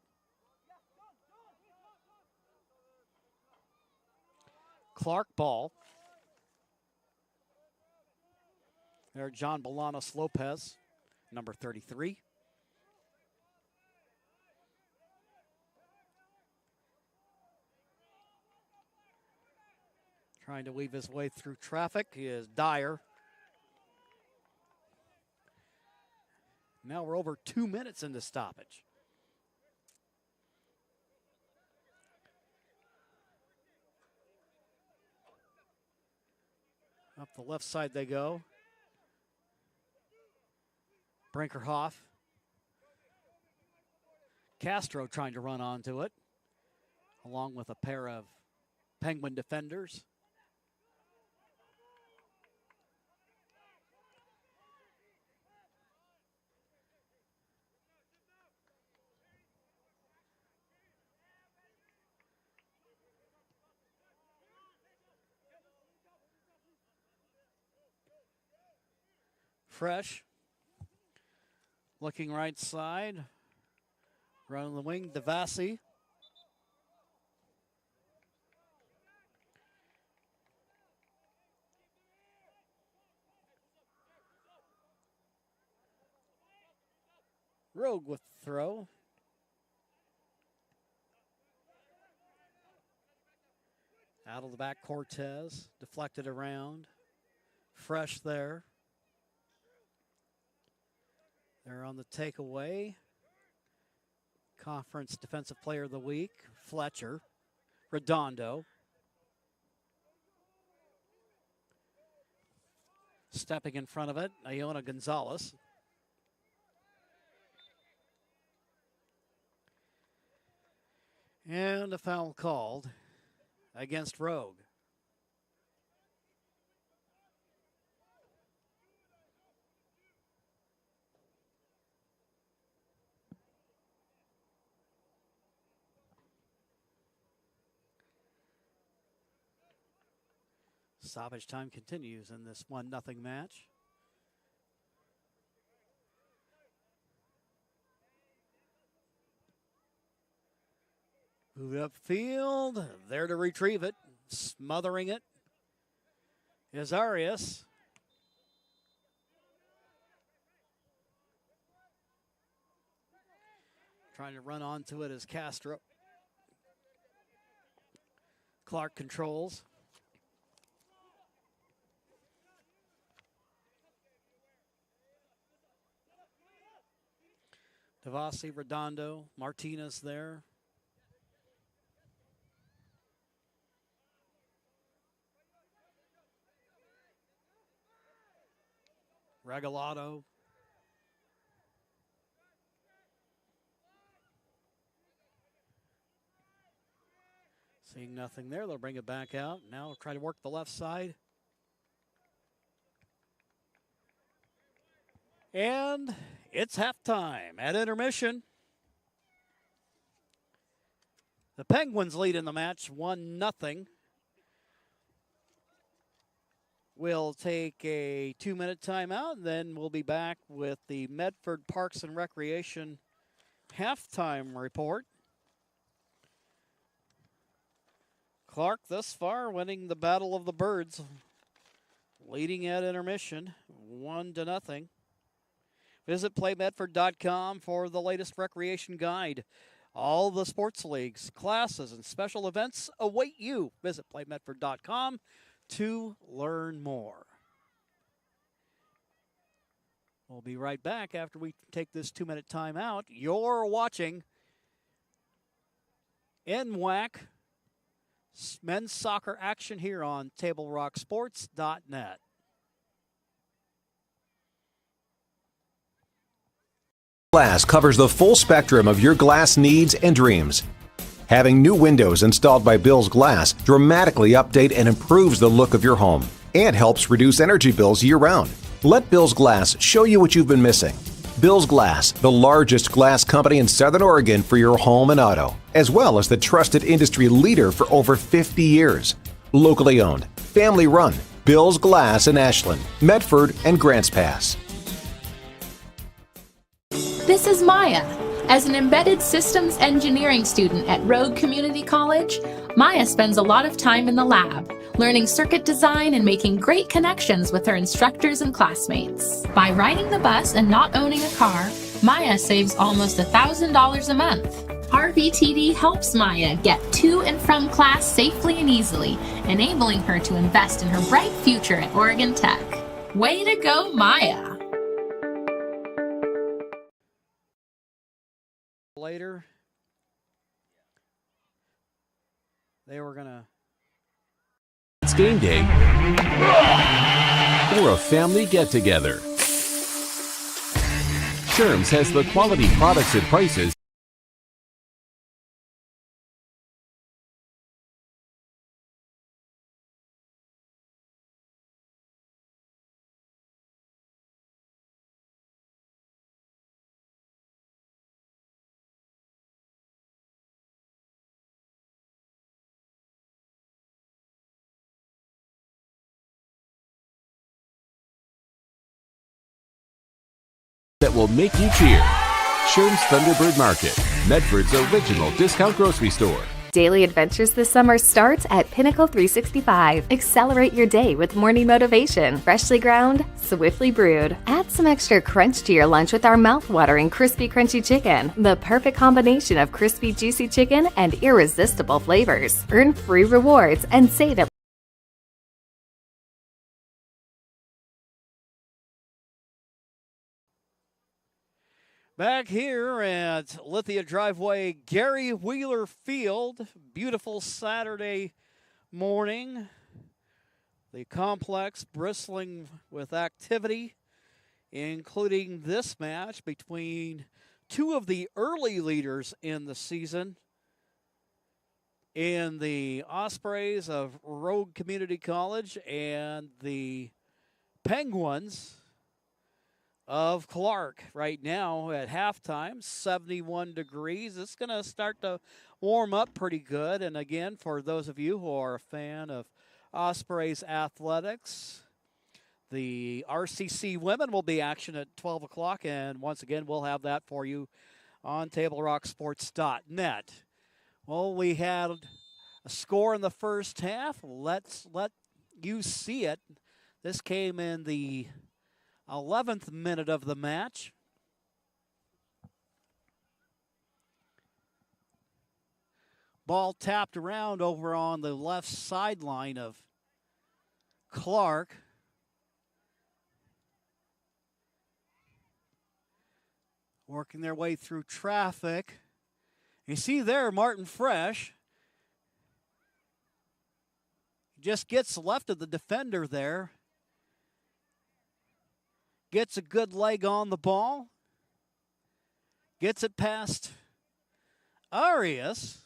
Clark ball. There, John Bolanos Lopez, number 33. Trying to weave his way through traffic. He is Dyer. Now we're over 2 minutes into stoppage. Up the left side they go. Brinkerhoff. Castro trying to run onto it, along with a pair of Penguin defenders. Fresh. Looking right side. Running the wing, Devassi. Rogue with the throw. Out of the back, Cortez. Deflected around. Fresh there. They're on the takeaway. Conference Defensive Player of the Week, Fletcher. Redondo. Stepping in front of it, Iona Gonzalez. And a foul called against Rogue. Stoppage time continues in this 1-0 match. Moved upfield, there to retrieve it, smothering it is Arias. Trying to run onto it is Castro. Clark controls. Devasi, Redondo, Martinez there. Regalado. Seeing nothing there, they'll bring it back out. Now we'll try to work the left side. And it's halftime at intermission. The Penguins lead in the match 1-0. We'll take a 2-minute timeout, and then we'll be back with the Medford Parks and Recreation halftime report. Clark thus far winning the Battle of the Birds, leading at intermission 1-0. Visit playmedford.com for the latest recreation guide. All the sports leagues, classes, and special events await you. Visit playmedford.com to learn more. We'll be right back after we take this 2-minute timeout. You're watching NWAC men's soccer action here on TableRockSports.net. Glass covers the full spectrum of your glass needs and dreams. Having new windows installed by Bill's Glass dramatically update and improves the look of your home and helps reduce energy bills year-round. Let Bill's Glass show you what you've been missing. Bill's Glass, the largest glass company in Southern Oregon for your home and auto, as well as the trusted industry leader for over 50 years. Locally owned, family run, Bill's Glass in Ashland, Medford, and Grants Pass. This is Maya. As an embedded systems engineering student at Rogue Community College, Maya spends a lot of time in the lab, learning circuit design and making great connections with her instructors and classmates. By riding the bus and not owning a car, Maya saves almost $1,000 a month. RVTD helps Maya get to and from class safely and easily, enabling her to invest in her bright future at Oregon Tech. Way to go, Maya! Later, they were gonna. It's game day or a family get-together. Sherm's has the quality products and prices that will make you cheer. Sherm's Thunderbird Market, Medford's original discount grocery store. Daily adventures this summer starts at Pinnacle 365. Accelerate your day with morning motivation. Freshly ground, swiftly brewed. Add some extra crunch to your lunch with our mouth-watering crispy crunchy chicken. The perfect combination of crispy juicy chicken and irresistible flavors. Earn free rewards and save at Back here at Lithia Driveway, Gary Wheeler Field. Beautiful Saturday morning. The complex bristling with activity, including this match between two of the early leaders in the season in the Ospreys of Rogue Community College and the Penguins of Clark. Right now at halftime, 71 degrees. It's going to start to warm up pretty good. And again, for those of you who are a fan of Ospreys athletics. The RCC women will be action at 12 o'clock, and once again, we'll have that for you on TableRockSports.net. Well, we had a score in the first half. Let's let you see it. This came in the 11th minute of the match. Ball tapped around over on the left sideline of Clark. Working their way through traffic. You see there Martin Fresh. Just gets left of the defender there. Gets a good leg on the ball. Gets it past Arias.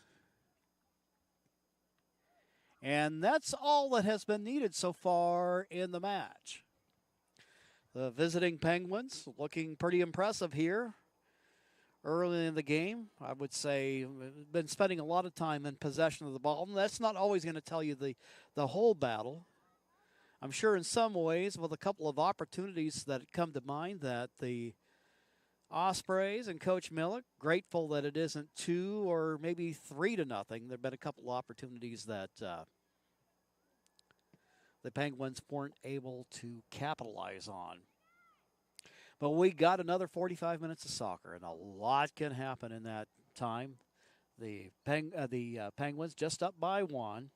And that's all that has been needed so far in the match. The visiting Penguins looking pretty impressive here early in the game. I would say been spending a lot of time in possession of the ball. And that's not always going to tell you the whole battle. I'm sure in some ways, with a couple of opportunities that come to mind, that the Ospreys and Coach Millick, grateful that it isn't 2 or maybe 3-0. There have been a couple of opportunities that the Penguins weren't able to capitalize on. But we got another 45 minutes of soccer, and a lot can happen in that time. The Penguins just up by 1,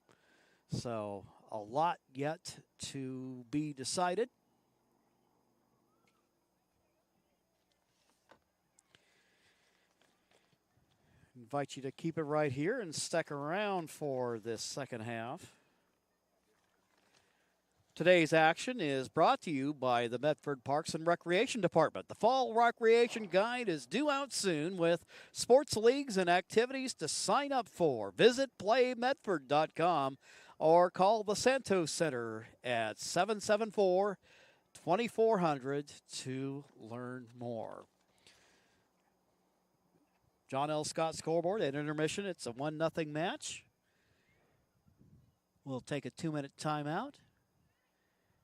so a lot yet to be decided. Invite you to keep it right here and stick around for this second half. Today's action is brought to you by the Medford Parks and Recreation Department. The Fall Recreation Guide is due out soon with sports leagues and activities to sign up for. Visit playmedford.com or call the Santos Center at 774-2400 to learn more. John L. Scott scoreboard at intermission. It's a 1-0 match. We'll take a 2-minute timeout.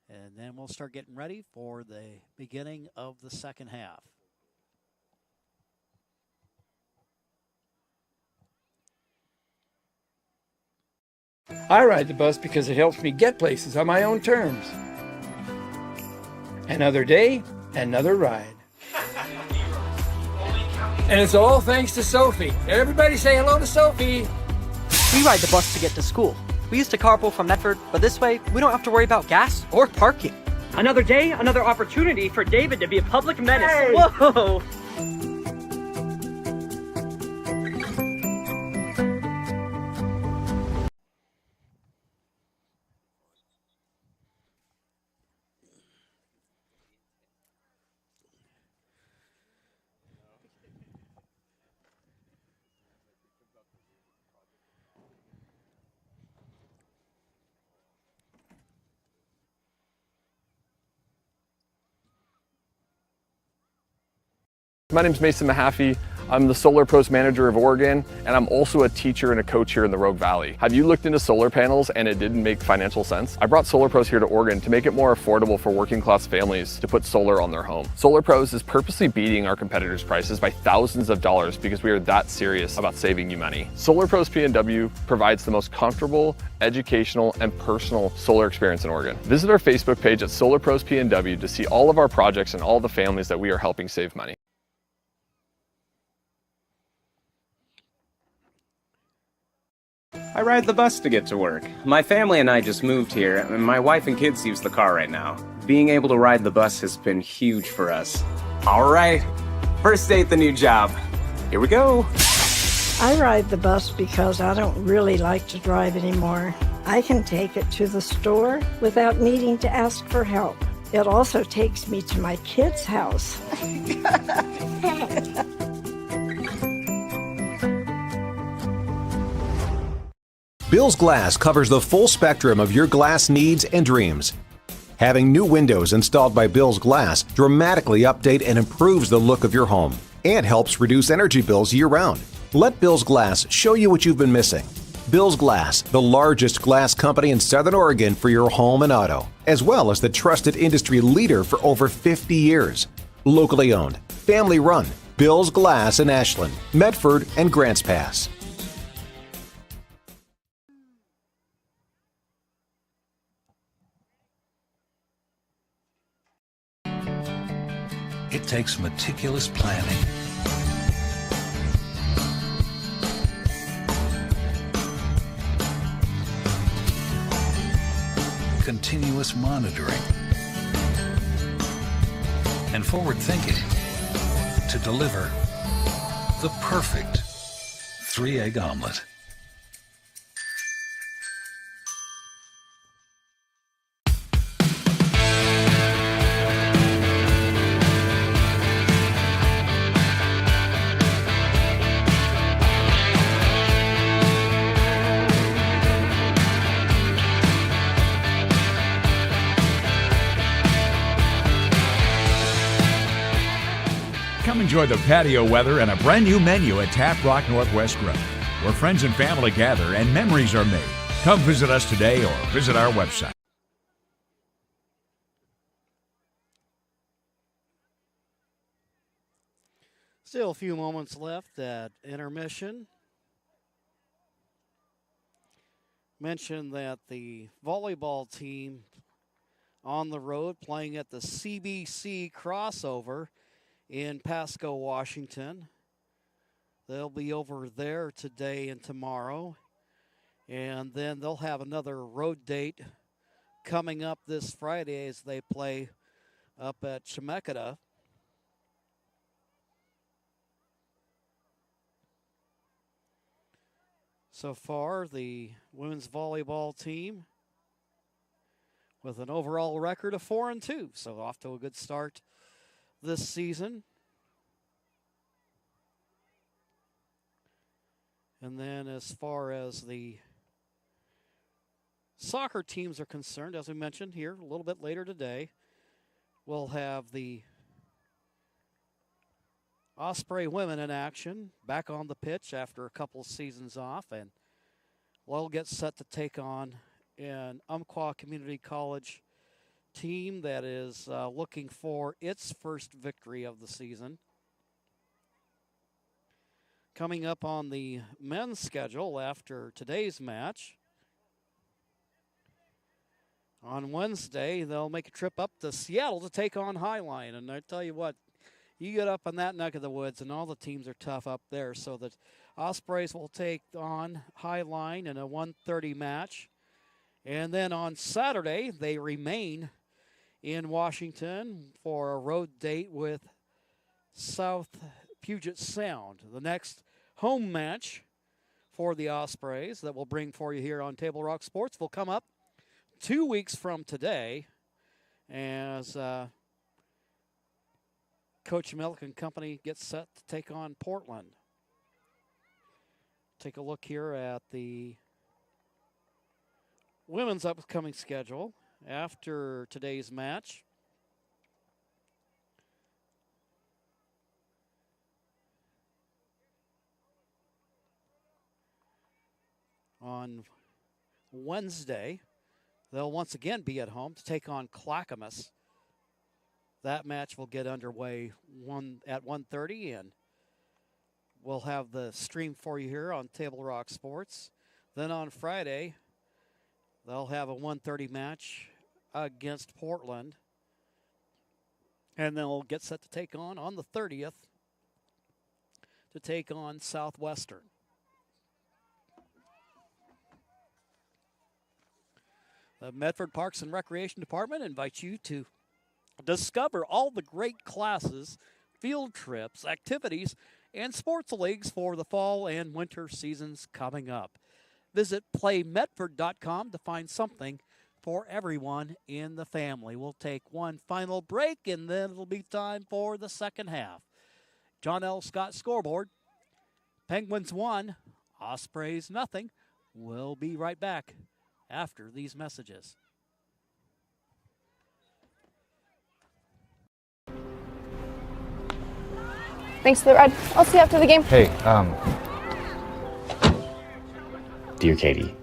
And then we'll start getting ready for the beginning of the second half. I ride the bus because it helps me get places on my own terms. Another day, another ride. And it's all thanks to Sophie. Everybody say hello to Sophie. We ride the bus to get to school. We used to carpool from Medford, but this way, we don't have to worry about gas or parking. Another day, another opportunity for David to be a public menace. Hey. Whoa! My name is Mason Mahaffey. I'm the Solar Pros Manager of Oregon, and I'm also a teacher and a coach here in the Rogue Valley. Have you looked into solar panels and it didn't make financial sense? I brought Solar Pros here to Oregon to make it more affordable for working class families to put solar on their home. Solar Pros is purposely beating our competitors' prices by thousands of dollars because we are that serious about saving you money. Solar Pros PNW provides the most comfortable, educational, and personal solar experience in Oregon. Visit our Facebook page at Solar Pros PNW to see all of our projects and all the families that we are helping save money. I ride the bus to get to work. My family and I just moved here, and my wife and kids use the car right now. Being able to ride the bus has been huge for us. All right, first day at the new job. Here we go. I ride the bus because I don't really like to drive anymore. I can take it to the store without needing to ask for help. It also takes me to my kids' house. Bill's Glass covers the full spectrum of your glass needs and dreams. Having new windows installed by Bill's Glass dramatically update and improves the look of your home and helps reduce energy bills year-round. Let Bill's Glass show you what you've been missing. Bill's Glass, the largest glass company in Southern Oregon for your home and auto, as well as the trusted industry leader for over 50 years. Locally owned, family run, Bill's Glass in Ashland, Medford, and Grants Pass. It takes meticulous planning, continuous monitoring, and forward thinking to deliver the perfect 3-egg omelet. Come enjoy the patio weather and a brand new menu at Tap Rock Northwest Grill, where friends and family gather and memories are made. Come visit us today or visit our website. Still a few moments left at intermission. Mentioned that the volleyball team on the road playing at the CBC crossover in Pasco, Washington. They'll be over there today and tomorrow. And then they'll have another road date coming up this Friday as they play up at Chemeketa. So far, the women's volleyball team with an overall record of 4-2. So off to a good start this season. And then as far as the soccer teams are concerned, as we mentioned here a little bit later today, we'll have the Osprey women in action, back on the pitch after a couple of seasons off, and we'll get set to take on an Umpqua Community College team that is looking for its first victory of the season. Coming up on the men's schedule after today's match, on Wednesday, they'll make a trip up to Seattle to take on Highline. And I tell you what, you get up in that neck of the woods, and all the teams are tough up there. So the Ospreys will take on Highline in a 1:30 match. And then on Saturday, they remain in Washington for a road date with South Puget Sound. The next home match for the Ospreys that we'll bring for you here on Table Rock Sports will come up 2 weeks from today as Coach Milk and company gets set to take on Portland. Take a look here at the women's upcoming schedule after today's match. On Wednesday, they'll once again be at home to take on Clackamas. That match will get underway at 1:30, and we'll have the stream for you here on Table Rock Sports. Then on Friday, they'll have a 1:30 match against Portland, and they'll get set to take on the 30th, to take on Southwestern. The Medford Parks and Recreation Department invites you to discover all the great classes, field trips, activities, and sports leagues for the fall and winter seasons coming up. Visit playmedford.com to find something for everyone in the family. We'll take one final break, and then it'll be time for the second half. John L. Scott scoreboard. Penguins 1, Ospreys nothing. We'll be right back after these messages. Thanks for the ride. I'll see you after the game. Hey, Dear Katie,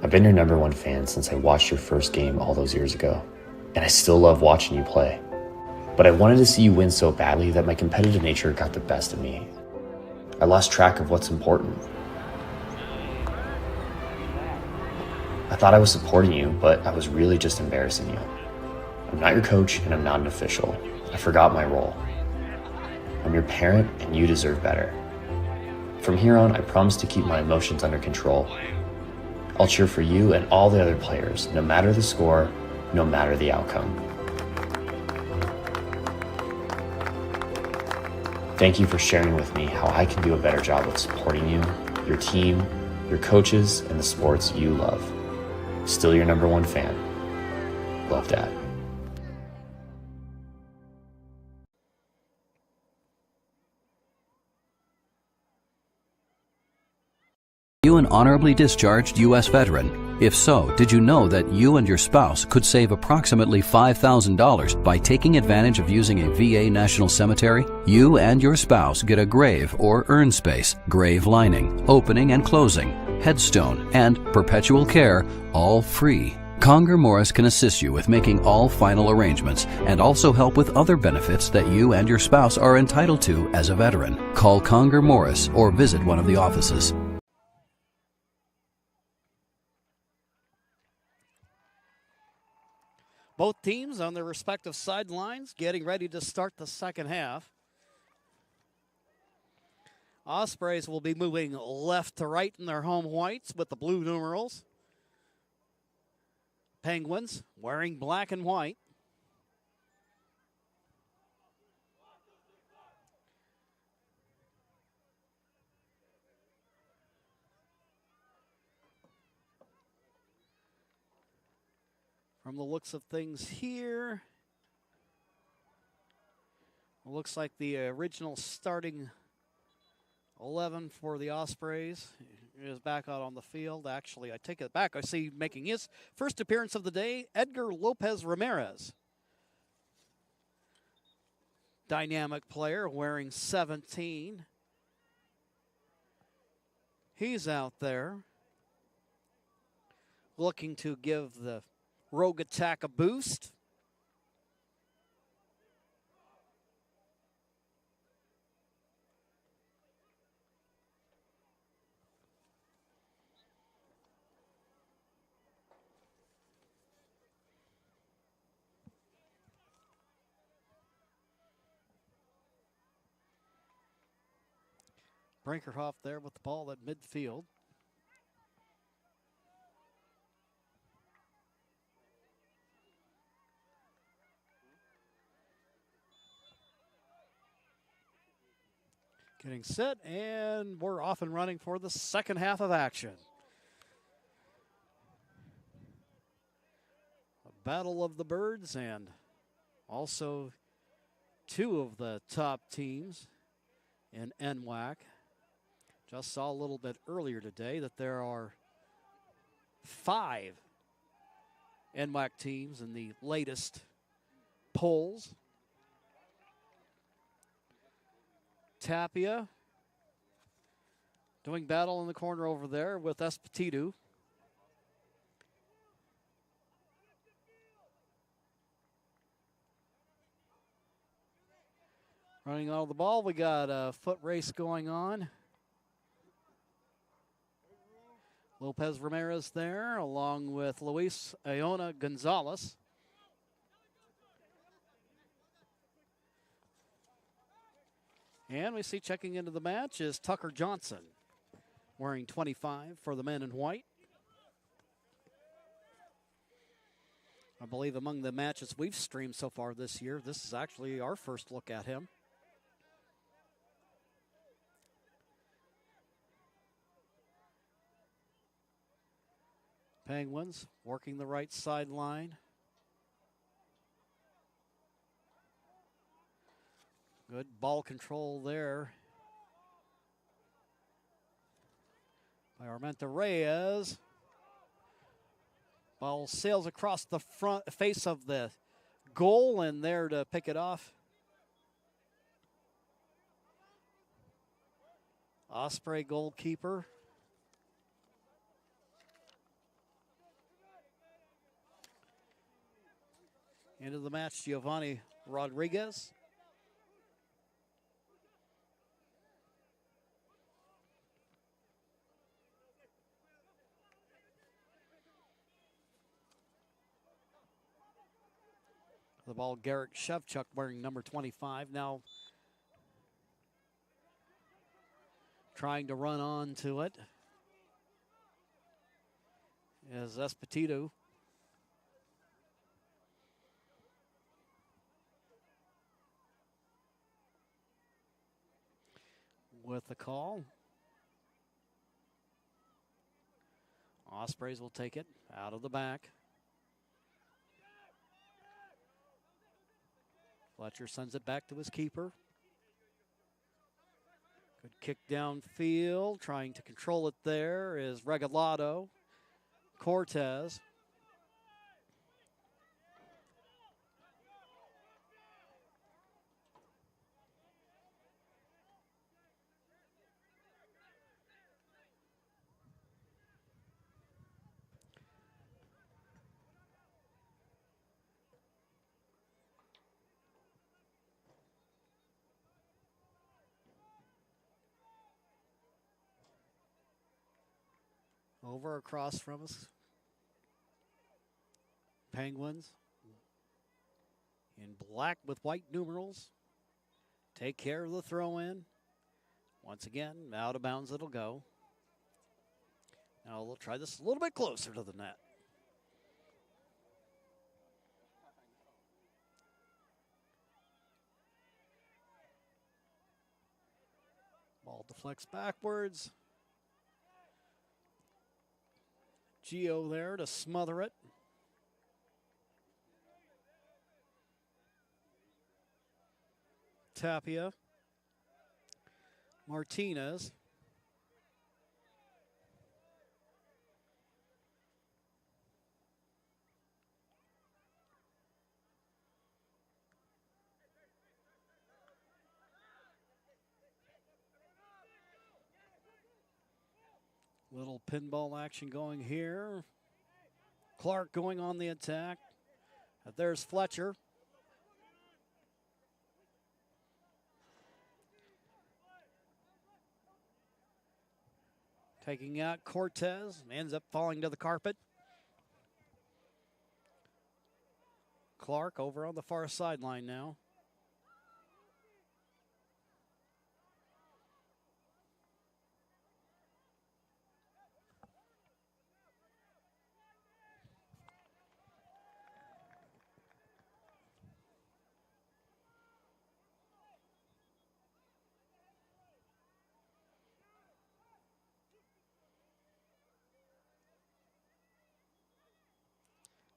I've been your number one fan since I watched your first game all those years ago, and I still love watching you play. But I wanted to see you win so badly that my competitive nature got the best of me. I lost track of what's important. I thought I was supporting you, but I was really just embarrassing you. I'm not your coach and I'm not an official. I forgot my role. I'm your parent and you deserve better. From here on, I promise to keep my emotions under control. I'll cheer for you and all the other players, no matter the score, no matter the outcome. Thank you for sharing with me how I can do a better job of supporting you, your team, your coaches, and the sports you love. Still your number one fan. Love, Dad. You an honorably discharged U.S. veteran? If so, did you know that you and your spouse could save approximately $5,000 by taking advantage of using a VA National Cemetery? You and your spouse get a grave or urn space, grave lining, opening and closing, headstone, and perpetual care, all free. Conger Morris can assist you with making all final arrangements and also help with other benefits that you and your spouse are entitled to as a veteran. Call Conger Morris or visit one of the offices. Both teams on their respective sidelines getting ready to start the second half. Ospreys will be moving left to right in their home whites with the blue numerals. Penguins wearing black and white. From the looks of things here, it looks like the original starting 11 for the Ospreys is back out on the field. Actually, I take it back. I see making his first appearance of the day, Edgar Lopez Ramirez. Dynamic player wearing 17. He's out there looking to give the Rogue attack a boost. Brinkerhoff there with the ball at midfield. Getting set, and we're off and running for the second half of action. A battle of the birds, and also two of the top teams in NWAC. Just saw a little bit earlier today that there are 5 NWAC teams in the latest polls. Tapia doing battle in the corner over there with Espetitu. Running out of the ball, we got a foot race going on. Lopez Ramirez there, along with Luis Iona Gonzalez. And we see checking into the match is Tucker Johnson, wearing 25 for the men in white. I believe among the matches we've streamed so far this year, this is actually our first look at him. Penguins working the right sideline. Good ball control there by Armenta Reyes. Ball sails across the front face of the goal, and there to pick it off. Osprey goalkeeper. Into the match, Giovanni Rodriguez. The ball, Garrett Shevchuk wearing number 25. Now trying to run on to it is Espetito. With the call. Ospreys will take it out of the back. Fletcher sends it back to his keeper. Good kick downfield. Trying to control it there is Regalado. Cortez. Over across from us. Penguins in black with white numerals. Take care of the throw in. Once again, out of bounds it'll go. Now we'll try this a little bit closer to the net. Ball deflects backwards. Gio there to smother it. Tapia. Martinez. Little pinball action going here. Clark going on the attack. There's Fletcher. Taking out Cortez, ends up falling to the carpet. Clark over on the far sideline now.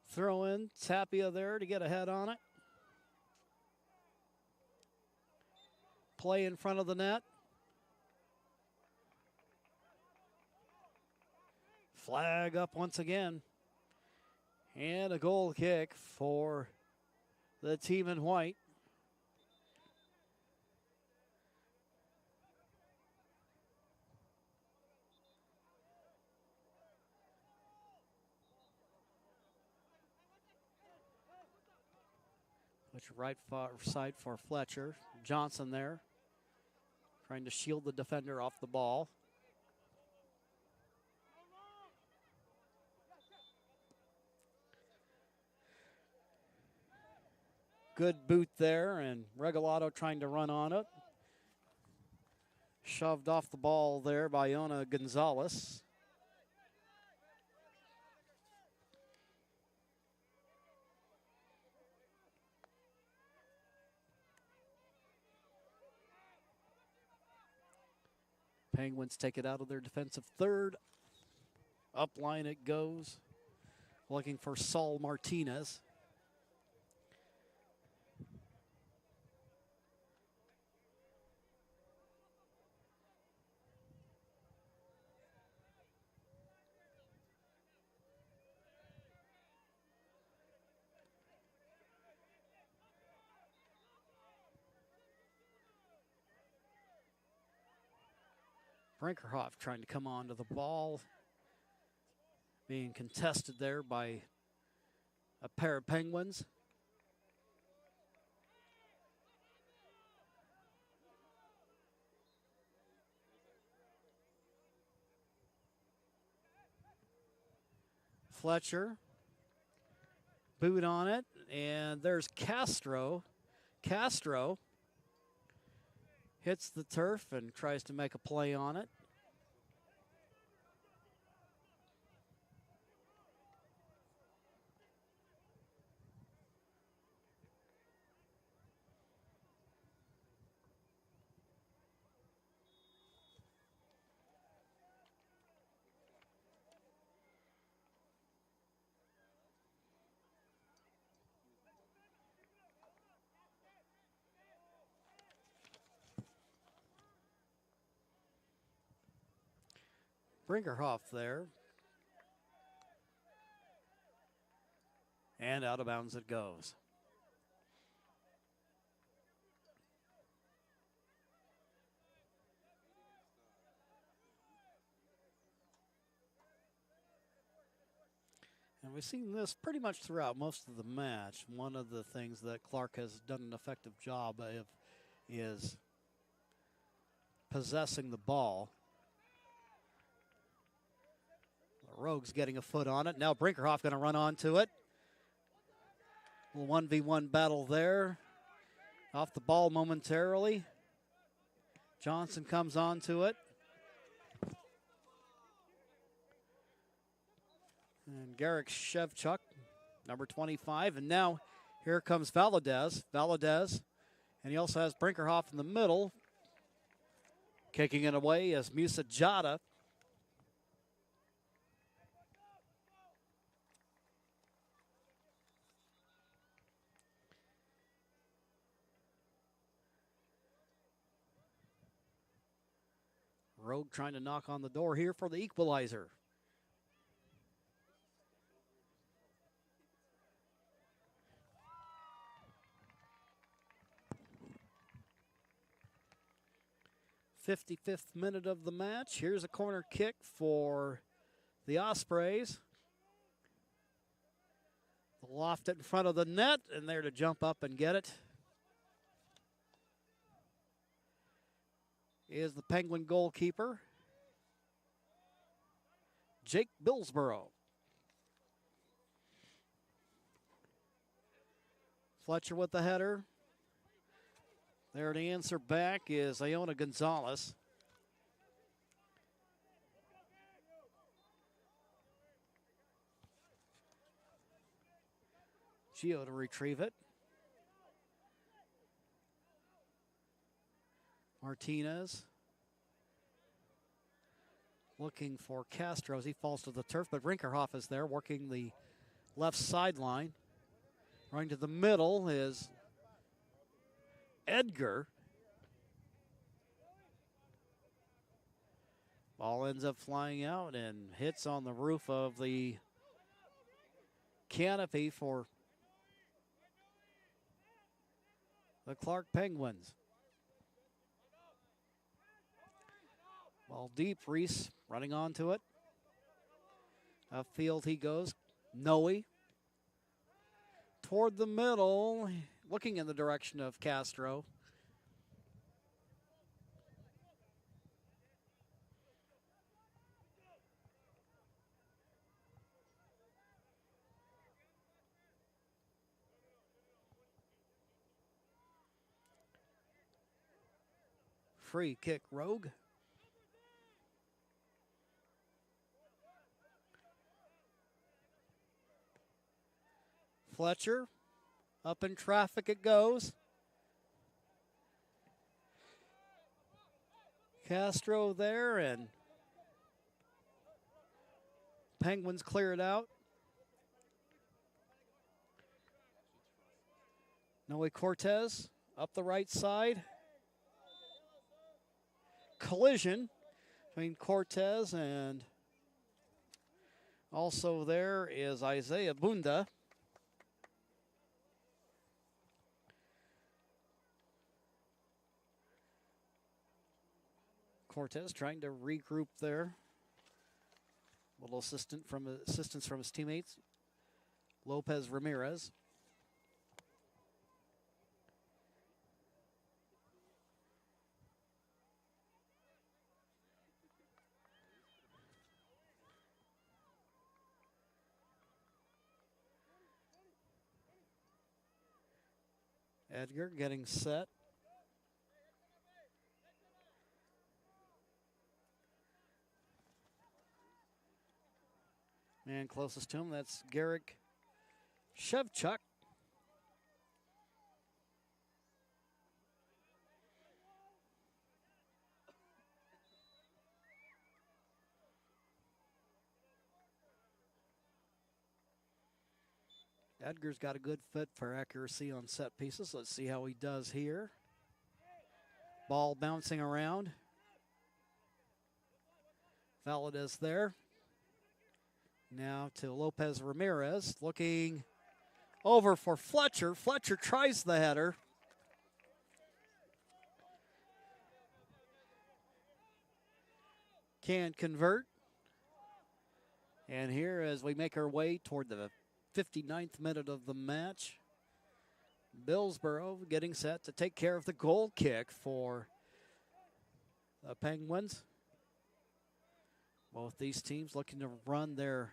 Throw in, Tapia there to get a head on it. Play in front of the net. Flag up once again. And a goal kick for the team in white. Right far side for Fletcher. Johnson there, trying to shield the defender off the ball. Good boot there, and Regalado trying to run on it. Shoved off the ball there by Iona Gonzalez. Penguins take it out of their defensive third. Up line it goes. Looking for Saul Martinez. Brinkerhoff trying to come onto the ball. Being contested there by a pair of Penguins. Fletcher. Boot on it, and there's Castro. Castro hits the turf and tries to make a play on it. Brinkerhoff there. And out of bounds it goes. And we've seen this pretty much throughout most of the match. One of the things that Clark has done an effective job of is possessing the ball. Rogue's getting a foot on it. Now Brinkerhoff going to run onto it. A little 1v1 battle there. Off the ball momentarily. Johnson comes onto it. And Garrick Shevchuk, number 25. And now here comes Valadez. Valadez. And he also has Brinkerhoff in the middle. Kicking it away is Musa Jada. Rogue trying to knock on the door here for the equalizer. "55th minute of the match. Here's a corner kick for the Ospreys. They'll loft it in front of the net, and there to jump up and get it is the Penguin goalkeeper, Jake Billsborough. Fletcher with the header. There to answer back is Iona Gonzalez. Gio to retrieve it. Martinez looking for Castro as he falls to the turf, but Brinkerhoff is there working the left sideline. Running to the middle is Edgar. Ball ends up flying out and hits on the roof of the canopy for the Clark Penguins. Ball deep, Reese running onto it. Upfield he goes. Noe toward the middle, looking in the direction of Castro. Free kick, Rogue. Fletcher, up in traffic it goes. Castro there, and Penguins clear it out. Noe Cortez up the right side. Collision between Cortez and also there is Isaiah Bunda. Cortez trying to regroup there. A little assistance from his teammates. Lopez Ramirez. Edgar getting set. Man closest to him, that's Garrick Shevchuk. Edgar's got a good foot for accuracy on set pieces. Let's see how he does here. Ball bouncing around. Valadez there. Now to Lopez Ramirez, looking over for Fletcher. Fletcher tries the header. Can't convert. And here as we make our way toward the 59th minute of the match, Billsboro getting set to take care of the goal kick for the Penguins. Both these teams looking to run their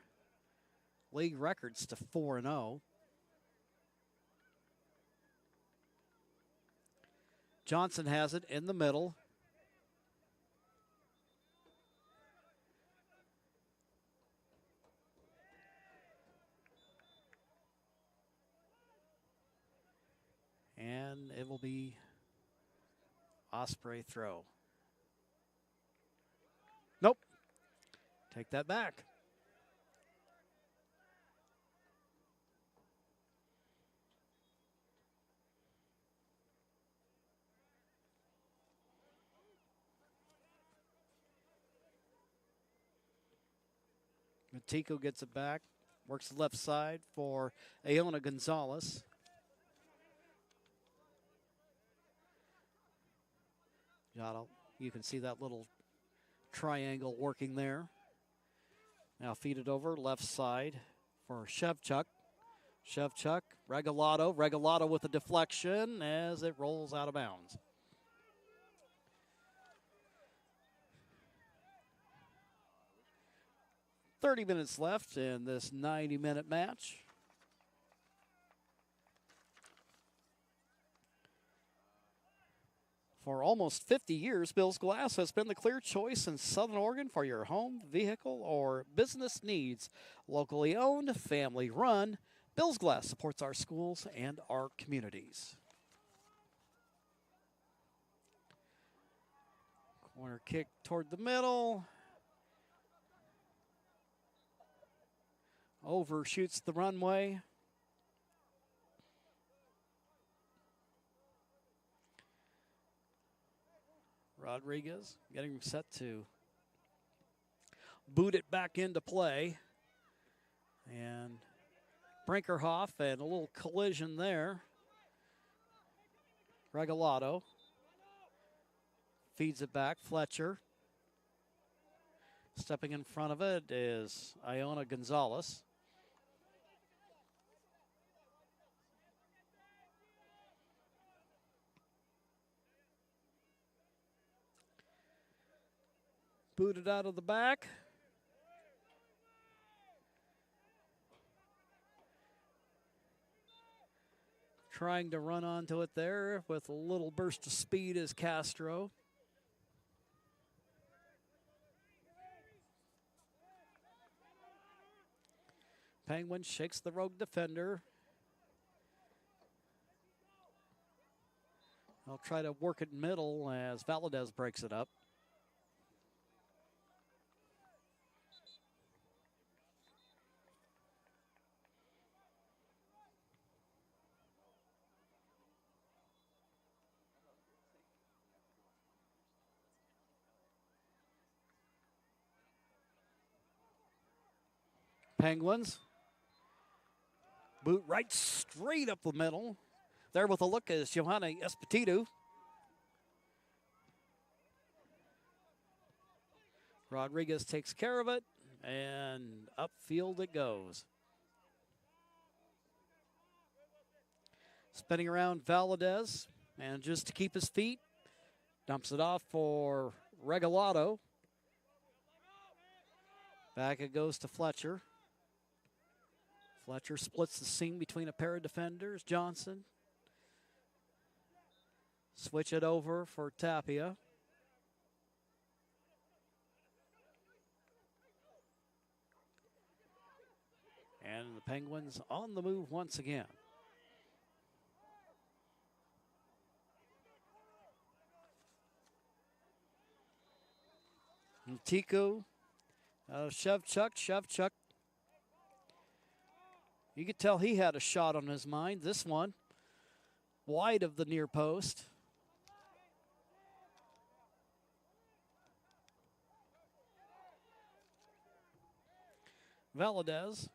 league records to 4-0. Johnson has it in the middle. And it will be Osprey throw. Nope. Take that back. Matico gets it back. Works the left side for Iona Gonzalez. You can see that little triangle working there. Now feed it over left side for Shevchuk. Shevchuk, Regalado. Regalado with a deflection as it rolls out of bounds. "30 minutes left in this 90-minute match. For almost 50 years, Bill's Glass has been the clear choice in Southern Oregon for your home, vehicle, or business needs. Locally owned, family run, Bill's Glass supports our schools and our communities. Corner kick toward the middle. Overshoots the runway. Rodriguez getting set to boot it back into play. And Brinkerhoff and a little collision there. Regalado feeds it back. Fletcher. Stepping in front of it is Iona Gonzalez. Booted out of the back. Trying to run onto it there with a little burst of speed is Castro. Penguin shakes the rogue defender. I'll try to work it middle as Valadez breaks it up. Penguins. Boot right straight up the middle. There with a look is Johanna Espetitu. Rodriguez takes care of it, and upfield it goes. Spinning around Valadez, and just to keep his feet, dumps it off for Regalado. Back it goes to Fletcher. Fletcher splits the seam between a pair of defenders. Johnson Switch it over for Tapia. And the Penguins on the move once again. Tiku, Shevchuk. You could tell he had a shot on his mind. This one, wide of the near post. Valadez.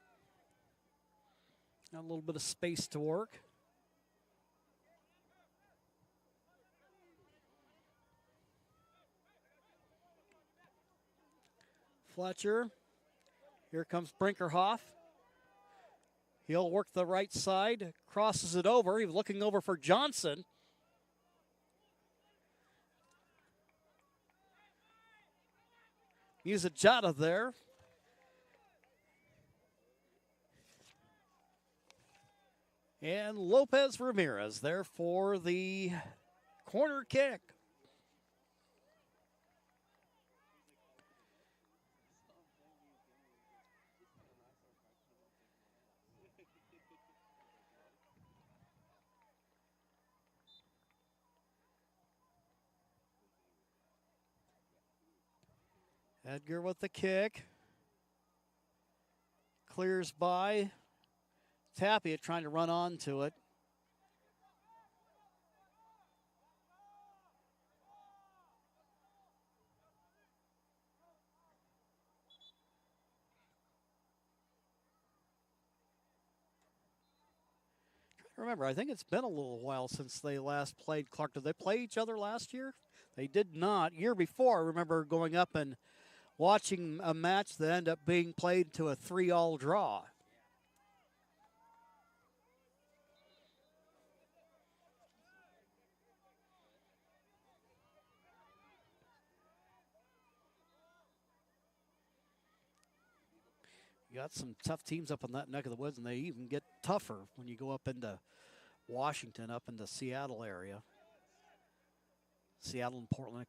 Got a little bit of space to work. Fletcher. Here comes Brinkerhoff. He'll work the right side, crosses it over. He was looking over for Johnson. Jada there. And Lopez Ramirez there for the corner kick. Edgar with the kick. Clears by. Tapia trying to run onto it. Remember, I think it's been a little while since they last played Clark. Did they play each other last year? They did not. Year before, I remember going up and watching a match that ended up being played to a 3-all draw. You got some tough teams up in that neck of the woods, and they even get tougher when you go up into Washington, up into Seattle area. Seattle and Portland,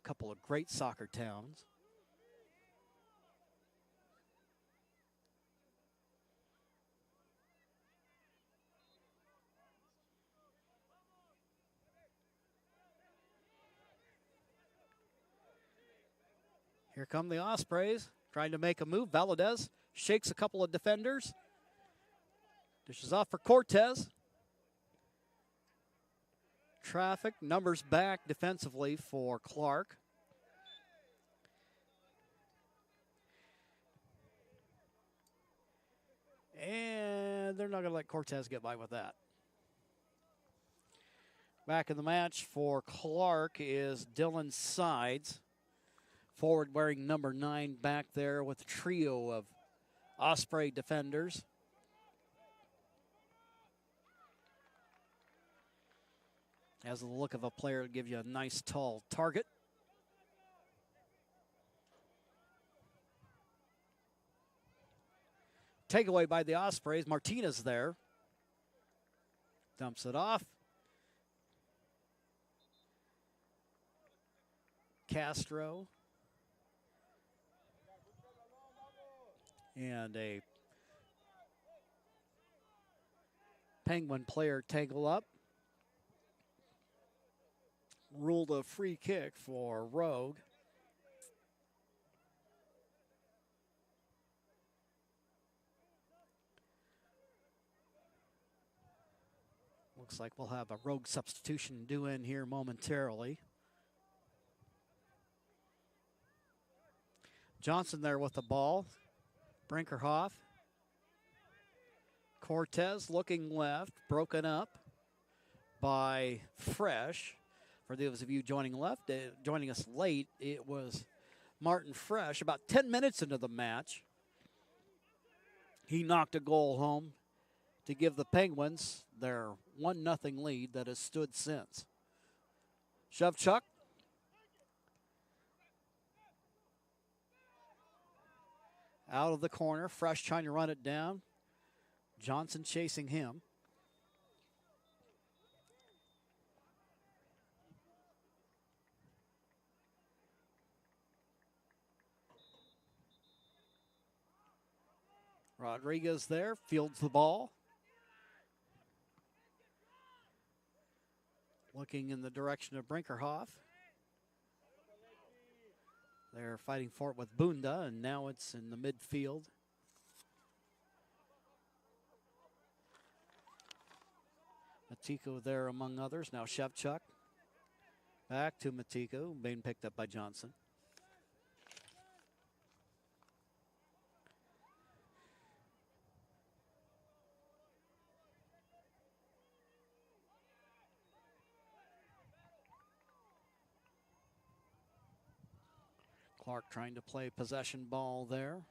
a couple of great soccer towns. Here come the Ospreys, trying to make a move. Valadez shakes a couple of defenders. Dishes off for Cortez. Traffic, numbers back defensively for Clark. And they're not going to let Cortez get by with that. Back in the match for Clark is Dylan Sides. Forward wearing number 9 back there with a trio of Osprey defenders. Has the look of a player to give you a nice tall target. Takeaway by the Ospreys. Martinez there. Dumps it off. Castro. And a Penguin player tangle up. Ruled a free kick for Rogue. Looks like we'll have a Rogue substitution due in here momentarily. Johnson there with the ball. Brinkerhoff. Cortez looking left, broken up by Fresh. For those of you joining us late, it was Martin Fresh. About 10 minutes into the match, he knocked a goal home to give the Penguins their 1-0 lead that has stood since. Shevchuk. Out of the corner, Fresh trying to run it down. Johnson chasing him. Rodriguez there, fields the ball. Looking in the direction of Brinkerhoff. They're fighting for it with Bunda, and now it's in the midfield. Matiko there among others. Now Shevchuk. Back to Matiko, being picked up by Johnson. Clark trying to play possession ball there.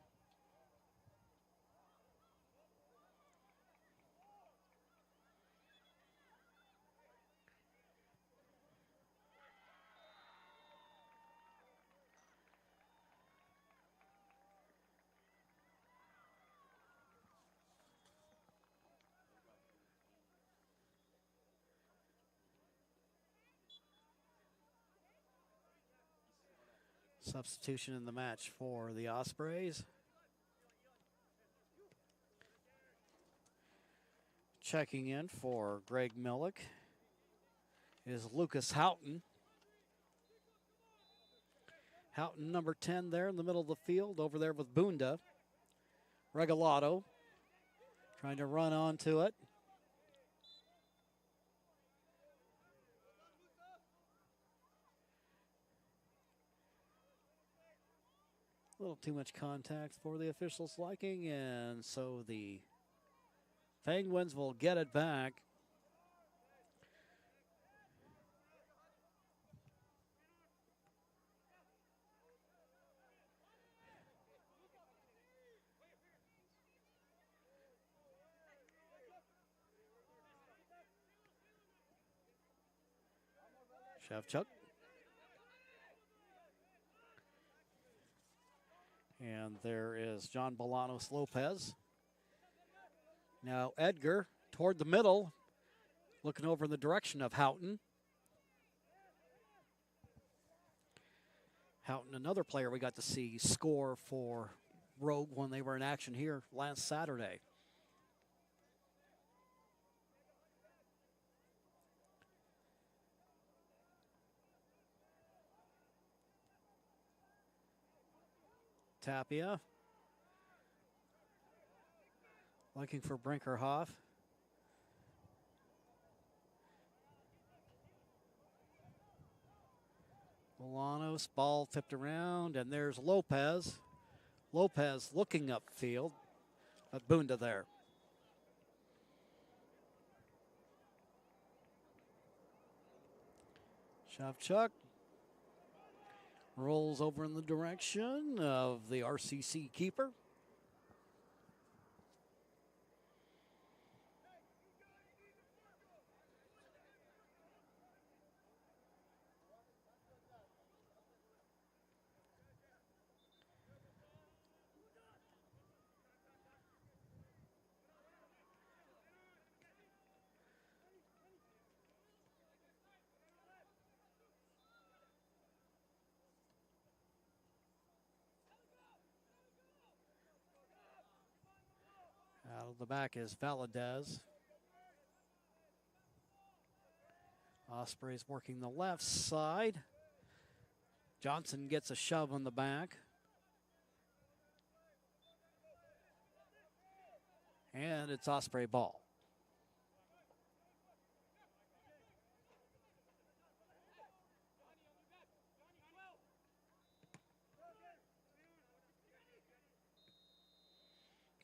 Substitution in the match for the Ospreys. Checking in for Greg Millick is Lucas Houghton. Houghton, number 10 there in the middle of the field, over there with Bunda. Regalado trying to run onto it. A little too much contact for the officials' liking, and so the Penguins will get it back. Shevchuk. And there is John Bolanos Lopez. Now Edgar toward the middle, looking over in the direction of Houghton. Houghton, another player we got to see score for Rogue when they were in action here last Saturday. Tapia. Looking for Brinkerhoff. Bolanos, ball tipped around, and there's Lopez. Lopez looking upfield, but Bunda there. Shevchuk rolls over in the direction of the RCC keeper. Out of the back is Valadez. Ospreys working the left side. Johnson gets a shove on the back. And it's Osprey ball.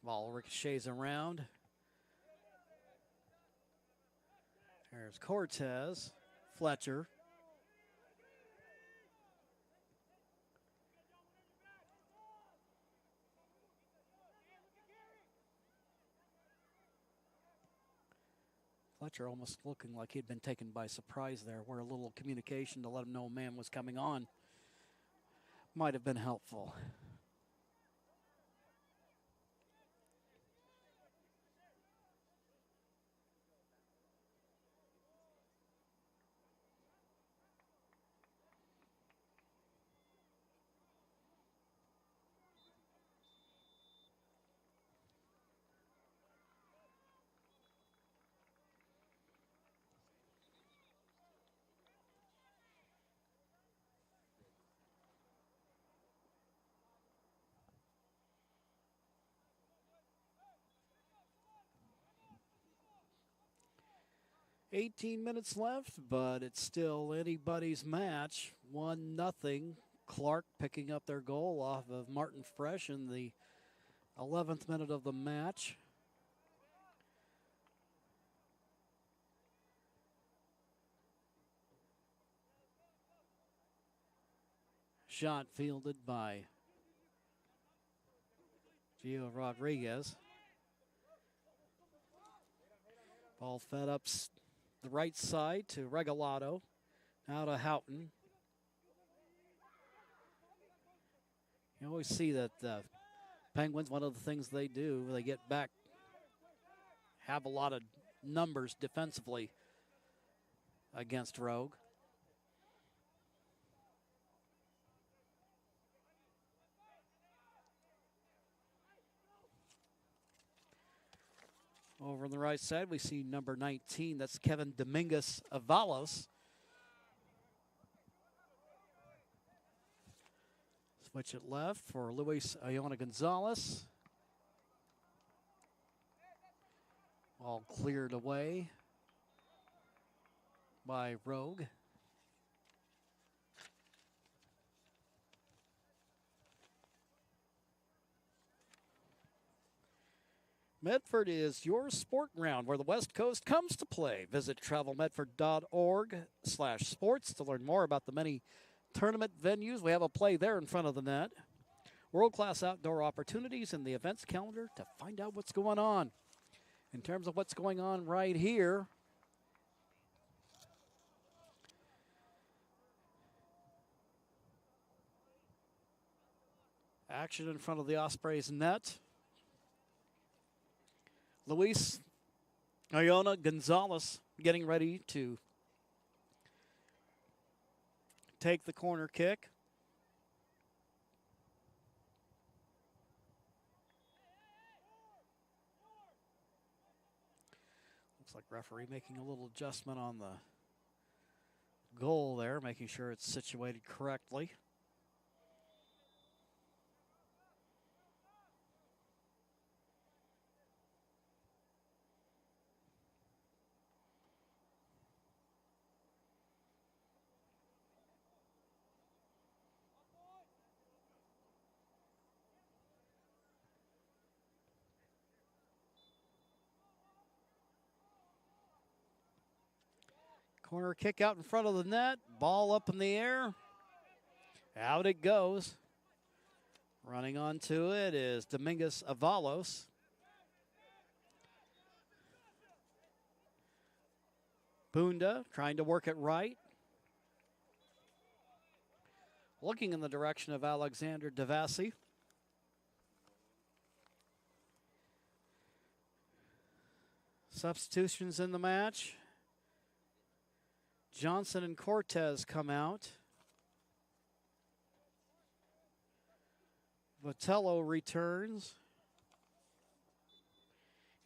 Ball ricochets around. There's Cortez, Fletcher. Fletcher almost looking like he'd been taken by surprise there, where a little communication to let him know a man was coming on might have been helpful. 18 minutes left, but it's still anybody's match. 1-0. Clark picking up their goal off of Martin Fresh in the 11th minute of the match. Shot fielded by Gio Rodriguez. Ball fed up the right side to Regalado. Now to Houghton. You always see that Penguins, one of the things they do, they get back, have a lot of numbers defensively against Rogue. Over on the right side, we see number 19. That's Kevin Dominguez Avalos. Switch it left for Luis Iona Gonzalez. All cleared away by Rogue. Medford is your sport ground where the West Coast comes to play. Visit travelmedford.org/sports to learn more about the many tournament venues. We have a play there in front of the net. World-class outdoor opportunities in the events calendar to find out what's going on. In terms of what's going on right here, action in front of the Ospreys net. Luis Iona Gonzalez getting ready to take the corner kick. Looks like referee making a little adjustment on the goal there, making sure it's situated correctly. Corner kick out in front of the net. Ball up in the air. Out it goes. Running onto it is Dominguez Avalos. Bunda trying to work it right. Looking in the direction of Alexander Devassi. Substitutions in the match. Johnson and Cortez come out. Vitello returns.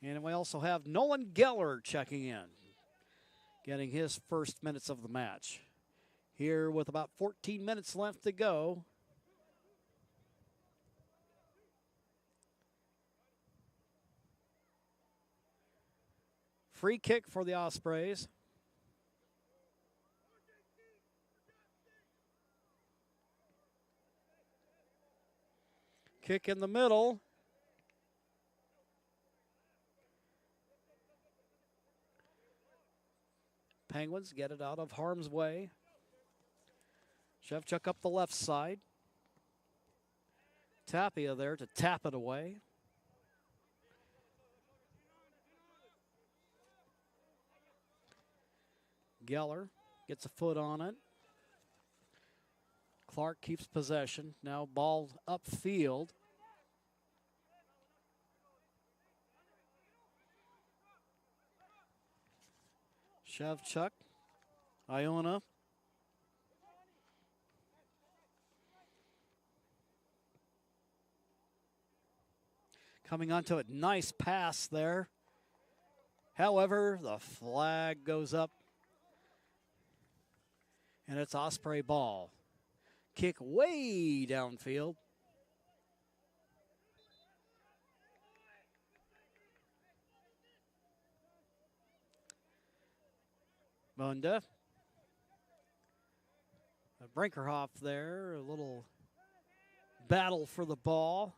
And we also have Nolan Geller checking in, getting his first minutes of the match. Here with about 14 minutes left to go. Free kick for the Ospreys. Kick in the middle. Penguins get it out of harm's way. Shevchuk up the left side. Tapia there to tap it away. Geller gets a foot on it. Clark keeps possession. Now ball upfield. Shevchuk, Iona. Coming onto it, nice pass there. However, the flag goes up. And it's Osprey ball. Kick way downfield. Munda. Brinkerhoff there, a little battle for the ball.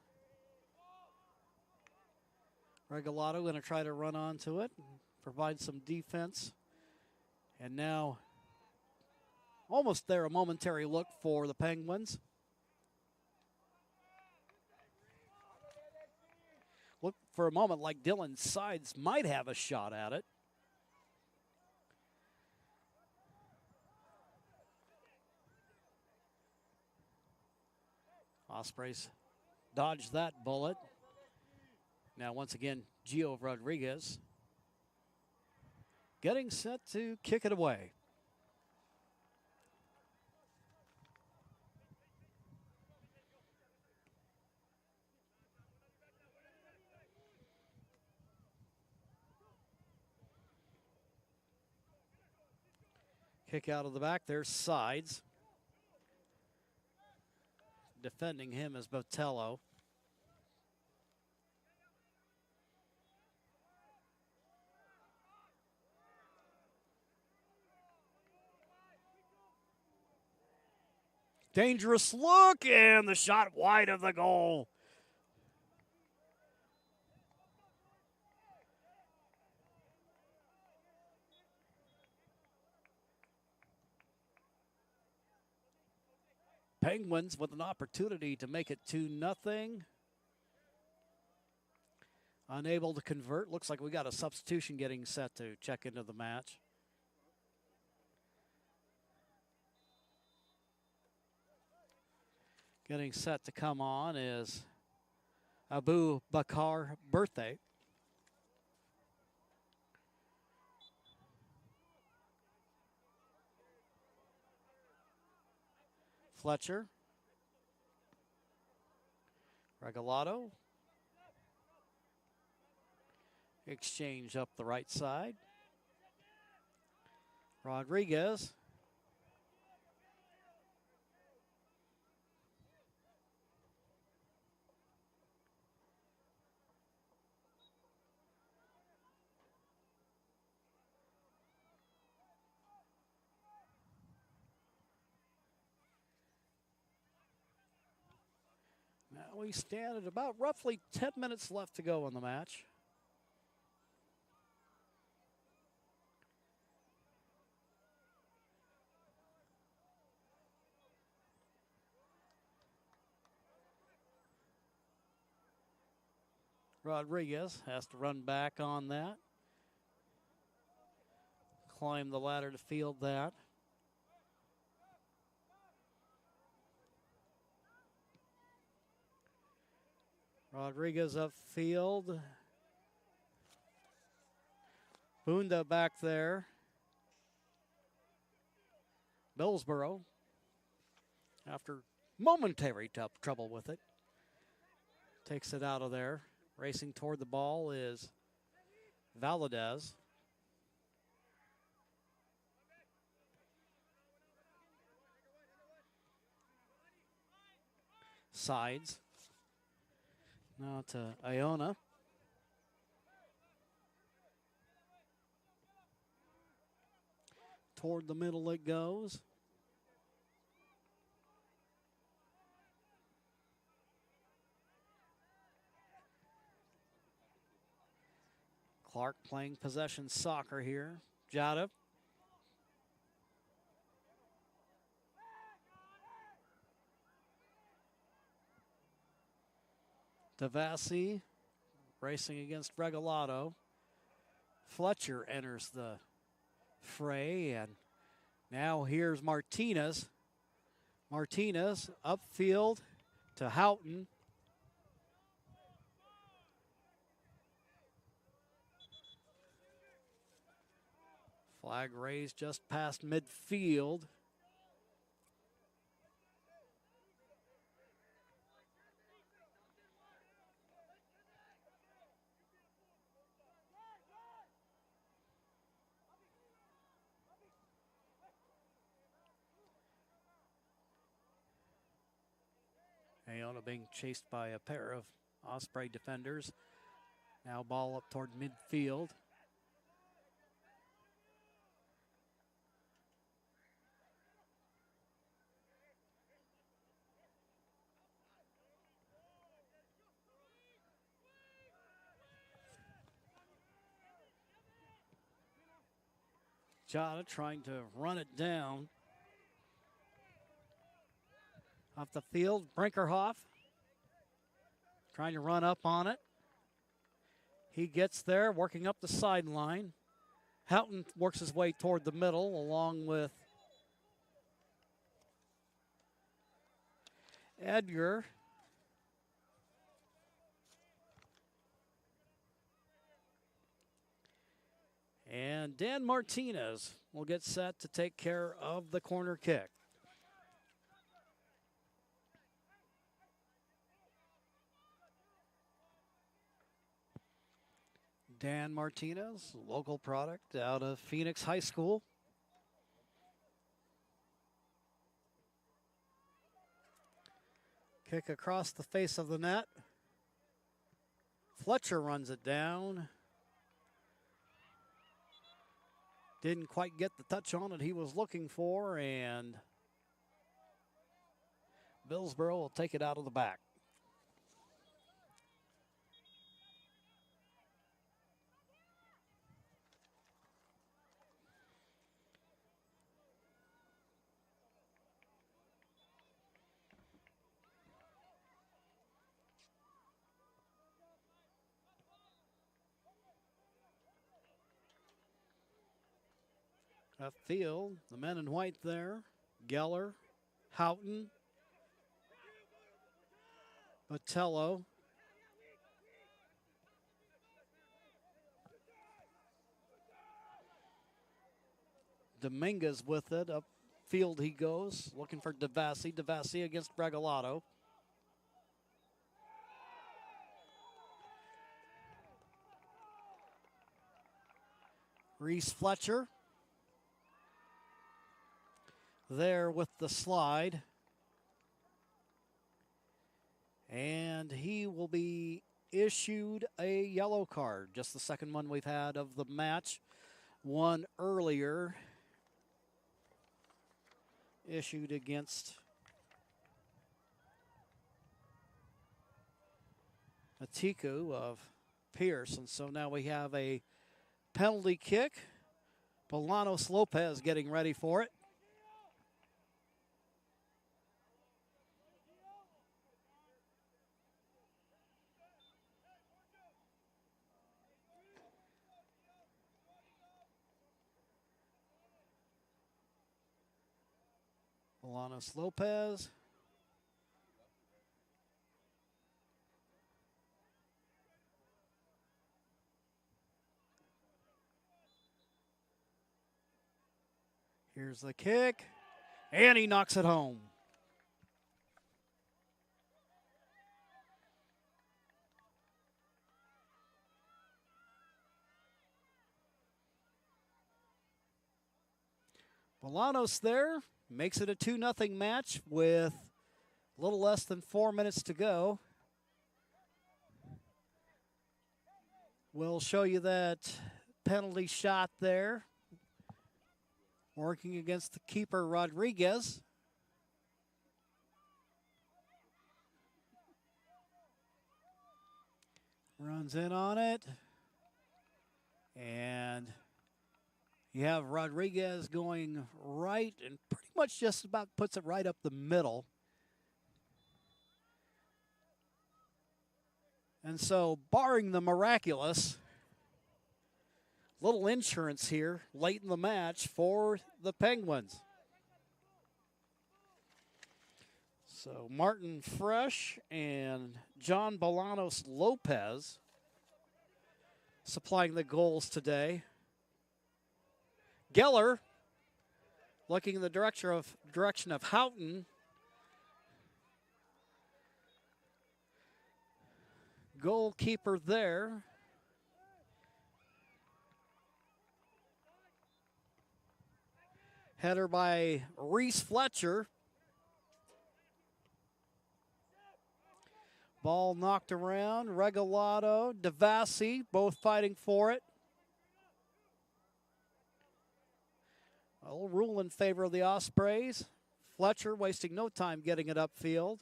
Regalado going to try to run onto it, provide some defense. And now, almost there, a momentary look for the Penguins. Look for a moment like Dylan Sides might have a shot at it. Ospreys dodged that bullet. Now once again, Gio Rodriguez getting set to kick it away. Kick out of the back, there's Sides. Defending him is Botello. Dangerous look, and the shot wide of the goal. Penguins with an opportunity to make it 2-0. Unable to convert. Looks like we got a substitution getting set to check into the match. Getting set to come on is Abu Bakar Birthday. Fletcher. Regalado. Exchange up the right side. Rodriguez. Now we stand at about roughly 10 minutes left to go in the match. Rodriguez has to run back on that. Climb the ladder to field that. Rodriguez upfield. Bunda back there. Billsboro, after momentary trouble with it, takes it out of there. Racing toward the ball is Valadez. Sides. Now to Iona. Toward the middle it goes. Clark playing possession soccer here. Jada. Devassi racing against Regalado. Fletcher enters the fray, and now here's Martinez. Martinez upfield to Houghton. Flag raised just past midfield. Iona being chased by a pair of Osprey defenders. Now ball up toward midfield. Jada trying to run it down. Off the field, Brinkerhoff trying to run up on it. He gets there, working up the sideline. Houghton works his way toward the middle along with Edgar. And Dan Martinez will get set to take care of the corner kick. Dan Martinez, local product out of Phoenix High School. Kick across the face of the net. Fletcher runs it down. Didn't quite get the touch on it he was looking for, and Billsboro will take it out of the back. Field, the men in white there, Geller, Houghton, Botello, Dominguez with it, upfield he goes, looking for DeVassi, DeVassi against Regalado. Reese Fletcher there with the slide. And he will be issued a yellow card. Just the second one we've had of the match. One earlier issued against Atiku of Pierce. And so now we have a penalty kick. Bolanos Lopez getting ready for it. Bolanos Lopez. Here's the kick, and he knocks it home. Bolanos there makes it a 2-0 match with a little less than 4 minutes to go. We'll show you that penalty shot there. Working against the keeper, Rodriguez. Runs in on it. And you have Rodriguez going right and pretty much just about puts it right up the middle. And so, barring the miraculous, little insurance here late in the match for the Penguins. So Martin Fresh and John Bolanos Lopez supplying the goals today. Geller looking in the direction of Houghton. Goalkeeper there. Header by Reese Fletcher. Ball knocked around. Regalado, DeVassi, both fighting for it. A little rule in favor of the Ospreys. Fletcher wasting no time getting it upfield.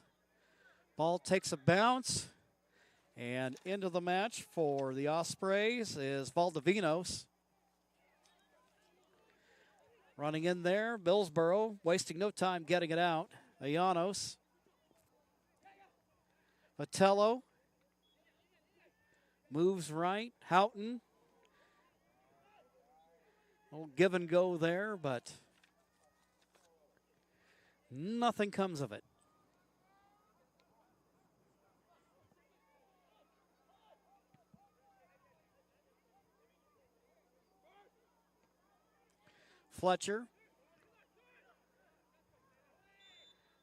Ball takes a bounce. And into the match for the Ospreys is Valdivinos. Running in there, Billsboro, wasting no time getting it out. Ayanos. Vitello. Moves right. Houghton. Little give and go there, but nothing comes of it. Fletcher.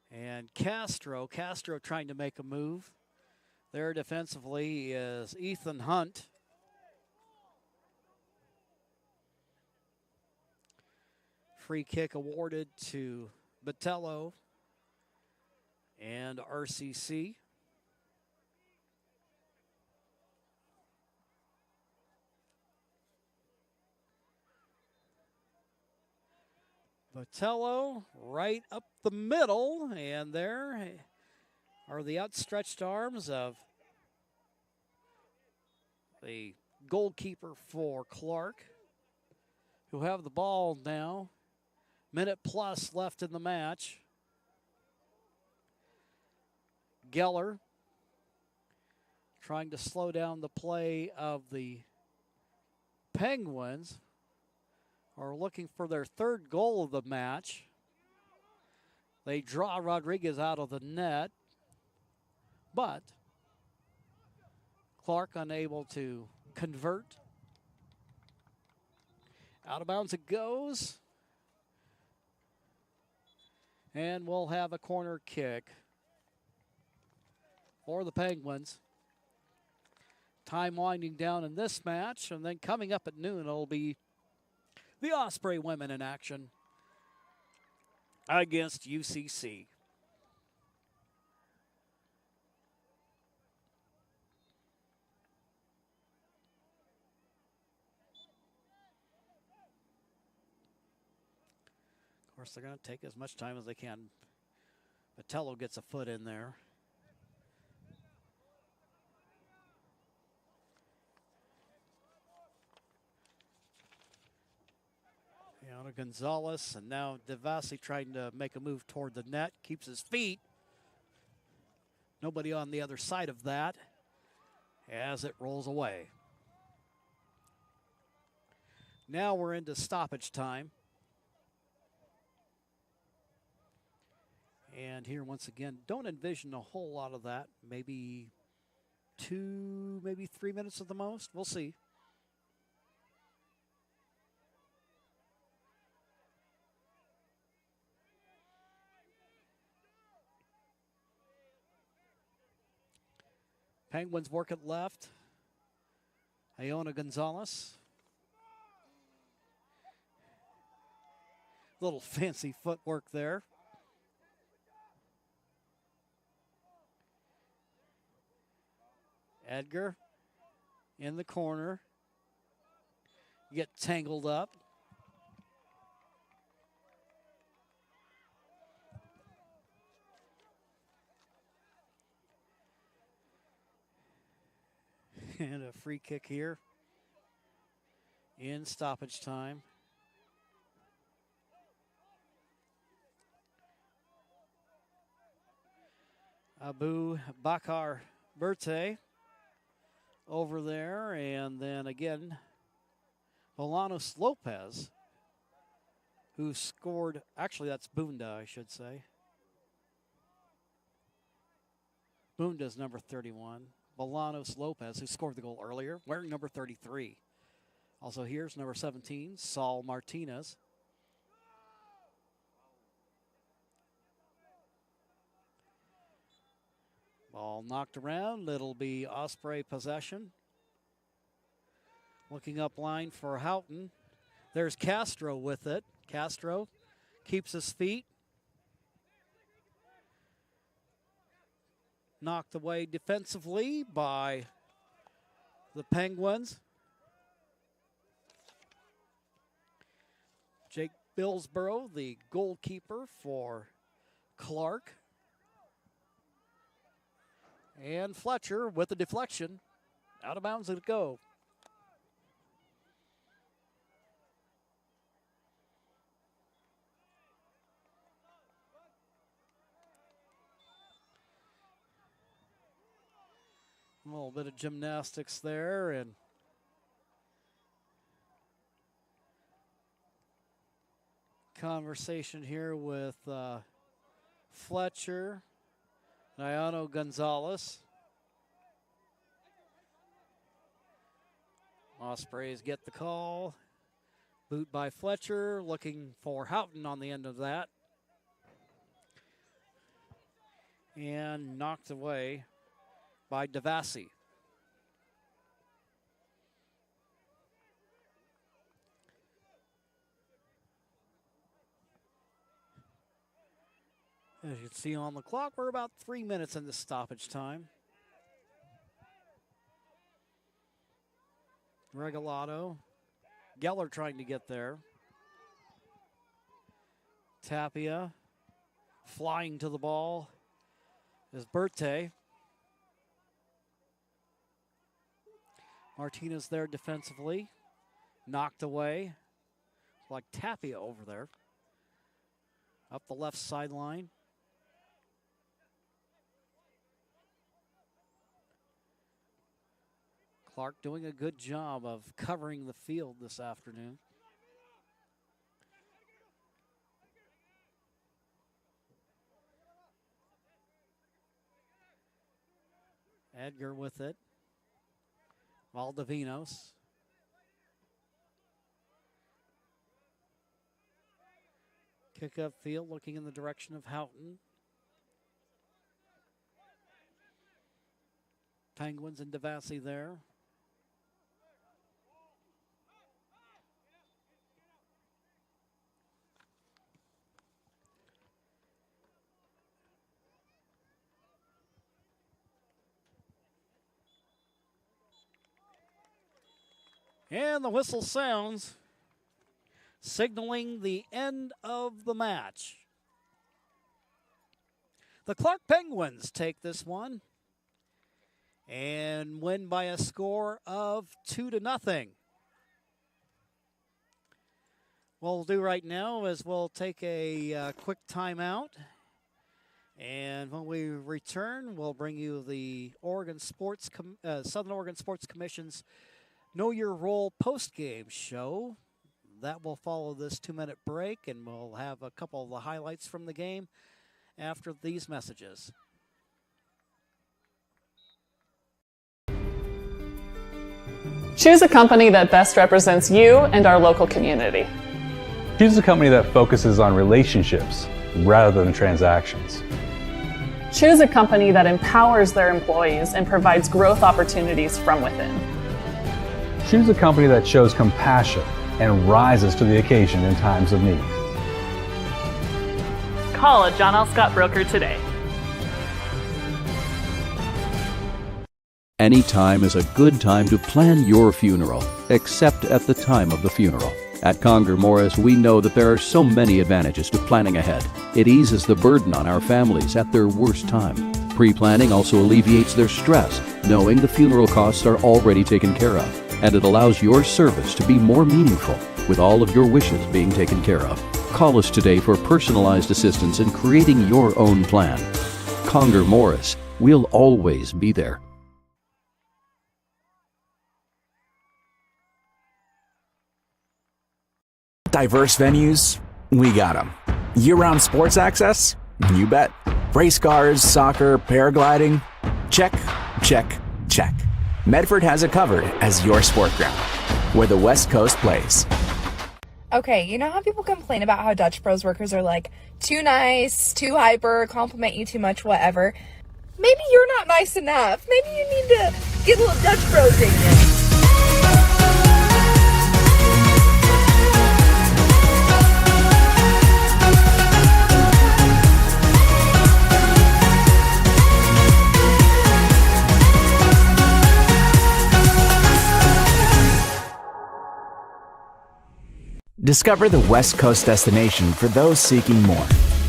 And Castro. Castro trying to make a move. There defensively is Ethan Hunt. Free kick awarded to Vitello and RCC. Vitello right up the middle, and there are the outstretched arms of the goalkeeper for Clark, who have the ball now. Minute plus left in the match. Geller trying to slow down the play of the Penguins, are looking for their third goal of the match. They draw Rodriguez out of the net, but Clark unable to convert. Out of bounds it goes. And we'll have a corner kick for the Penguins. Time winding down in this match, and then coming up at noon, it'll be the Osprey women in action against UCC. Of course, they're going to take as much time as they can. Vitello gets a foot in there. Gonzalez, and now Devassi trying to make a move toward the net, keeps his feet. Nobody on the other side of that as it rolls away. Now we're into stoppage time. And here once again, don't envision a whole lot of that. Maybe 2, maybe 3 minutes at the most. We'll see. Penguins work it left. Iona Gonzalez. Little fancy footwork there. Edgar in the corner. Get tangled up. And a free kick here in stoppage time. Abu Bakar Berte over there, and then again Bolanos Lopez, who scored, actually that's Bunda, I should say. Bunda's number 31. Bolanos Lopez, who scored the goal earlier, wearing number 33. Also here's number 17, Saul Martinez. Ball knocked around. It'll be Osprey possession. Looking up line for Houghton. There's Castro with it. Castro keeps his feet. Knocked away defensively by the Penguins. Jake Billsboro, the goalkeeper for Clark. And Fletcher with the deflection. Out of bounds it go. A little bit of gymnastics there, and conversation here with Fletcher, Niano Gonzalez. Ospreys get the call. Boot by Fletcher, looking for Houghton on the end of that. And knocked away by Devassi. As you can see on the clock, we're about 3 minutes into stoppage time. Regalado. Geller trying to get there. Tapia flying to the ball is Berthe. Martinez there defensively. Knocked away. Like Tapia over there. Up the left sideline. Clark doing a good job of covering the field this afternoon. Edgar with it. Valdivinos. Kick up field, looking in the direction of Houghton. Penguins and Devassi there. And the whistle sounds, signaling the end of the match. The Clark Penguins take this one and win by a score of 2-0. What we'll do right now is we'll take a quick timeout. And when we return, we'll bring you the Southern Oregon Sports Commission's Know Your Role post-game show. That will follow this 2-minute break, and we'll have a couple of the highlights from the game after these messages. Choose a company that best represents you and our local community. Choose a company that focuses on relationships rather than transactions. Choose a company that empowers their employees and provides growth opportunities from within. Choose a company that shows compassion and rises to the occasion in times of need. Call a John L. Scott broker today. Any time is a good time to plan your funeral, except at the time of the funeral. At Conger Morris, we know that there are so many advantages to planning ahead. It eases the burden on our families at their worst time. Pre-planning also alleviates their stress, knowing the funeral costs are already taken care of. And it allows your service to be more meaningful, with all of your wishes being taken care of. Call us today for personalized assistance in creating your own plan. Conger Morris, we'll always be there. Diverse venues, we got them. Year-round sports access? You bet. Race cars, soccer, paragliding? Check, check, check. Medford has it covered as your sport ground, where the West Coast plays. Okay, you know how people complain about how Dutch Bros workers are like, too nice, too hyper, compliment you too much, whatever? Maybe you're not nice enough. Maybe you need to get a little Dutch Bros in you. Discover the West Coast destination for those seeking more.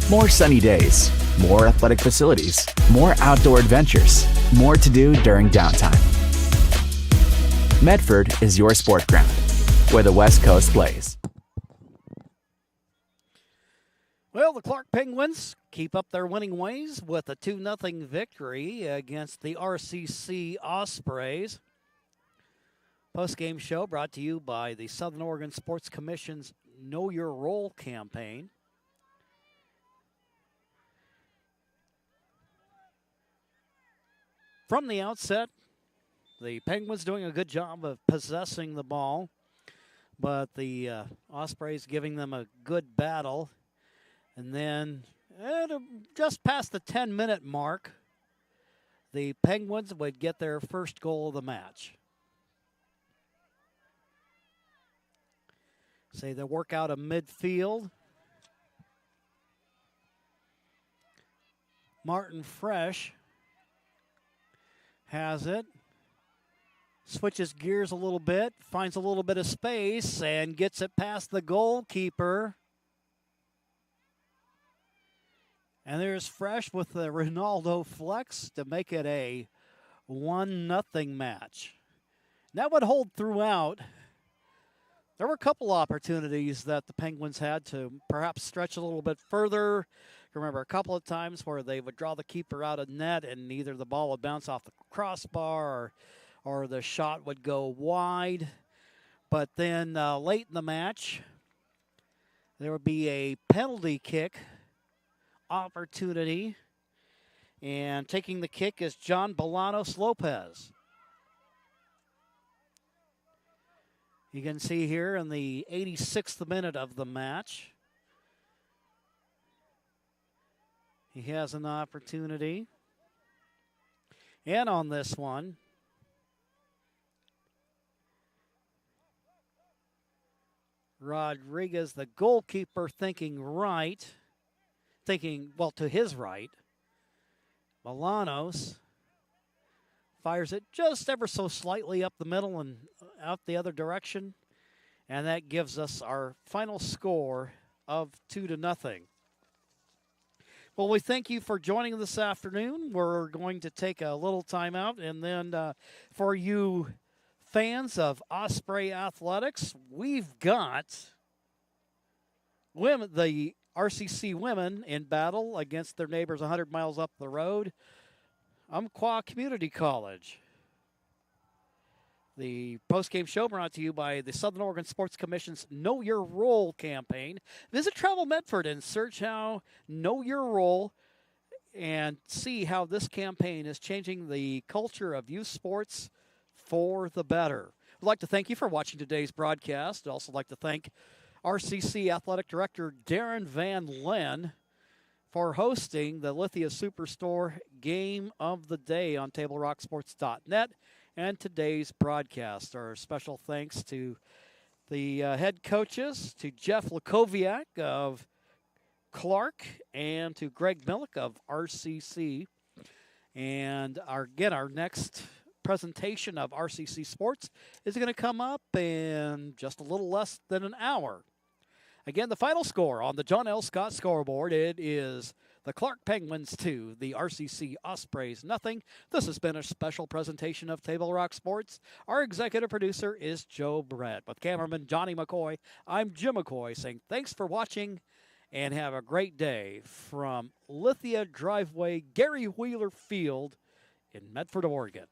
More sunny days, more athletic facilities, more outdoor adventures, more to do during downtime. Medford is your sport ground, where the West Coast plays. Well, the Clark Penguins keep up their winning ways with a 2-0 victory against the RCC Ospreys. Postgame show brought to you by the Southern Oregon Sports Commission's Know Your Role campaign. From the outset, the Penguins doing a good job of possessing the ball, but the Ospreys giving them a good battle. And then just past the 10-minute mark, the Penguins would get their first goal of the match. Say they work out of midfield. Martin Fresh has it. Switches gears a little bit, finds a little bit of space, and gets it past the goalkeeper. And there's Fresh with the Ronaldo flex to make it a 1-0 match. That would hold throughout. There were a couple opportunities that the Penguins had to perhaps stretch a little bit further. I remember a couple of times where they would draw the keeper out of net and either the ball would bounce off the crossbar or the shot would go wide. But then late in the match, there would be a penalty kick opportunity. And taking the kick is John Bolanos Lopez. You can see here in the 86th minute of the match, he has an opportunity. And on this one, Rodriguez, the goalkeeper, thinking, well, to his right. Bolanos fires it just ever so slightly up the middle and out the other direction. And that gives us our final score of 2-0. Well, we thank you for joining us this afternoon. We're going to take a little time out. And then for you fans of Osprey Athletics, we've got women, the RCC women in battle against their neighbors 100 miles up the road, Umpqua Community College. The postgame show brought to you by the Southern Oregon Sports Commission's Know Your Role campaign. Visit Travel Medford and search how Know Your Role and see how this campaign is changing the culture of youth sports for the better. I'd like to thank you for watching today's broadcast. I'd also like to thank RCC Athletic Director Darren Van Len for hosting the Lithia Superstore Game of the Day on TableRockSports.net and today's broadcast. Our special thanks to the head coaches, to Jeff Lakoviak of Clark, and to Greg Millick of RCC. And our next presentation of RCC Sports is going to come up in just a little less than an hour. Again, the final score on the John L. Scott scoreboard, it is the Clark Penguins 2, the RCC Ospreys 0. This has been a special presentation of Table Rock Sports. Our executive producer is Joe Brett. With cameraman Johnny McCoy, I'm Jim McCoy saying thanks for watching and have a great day from Lithia Driveway, Gary Wheeler Field in Medford, Oregon.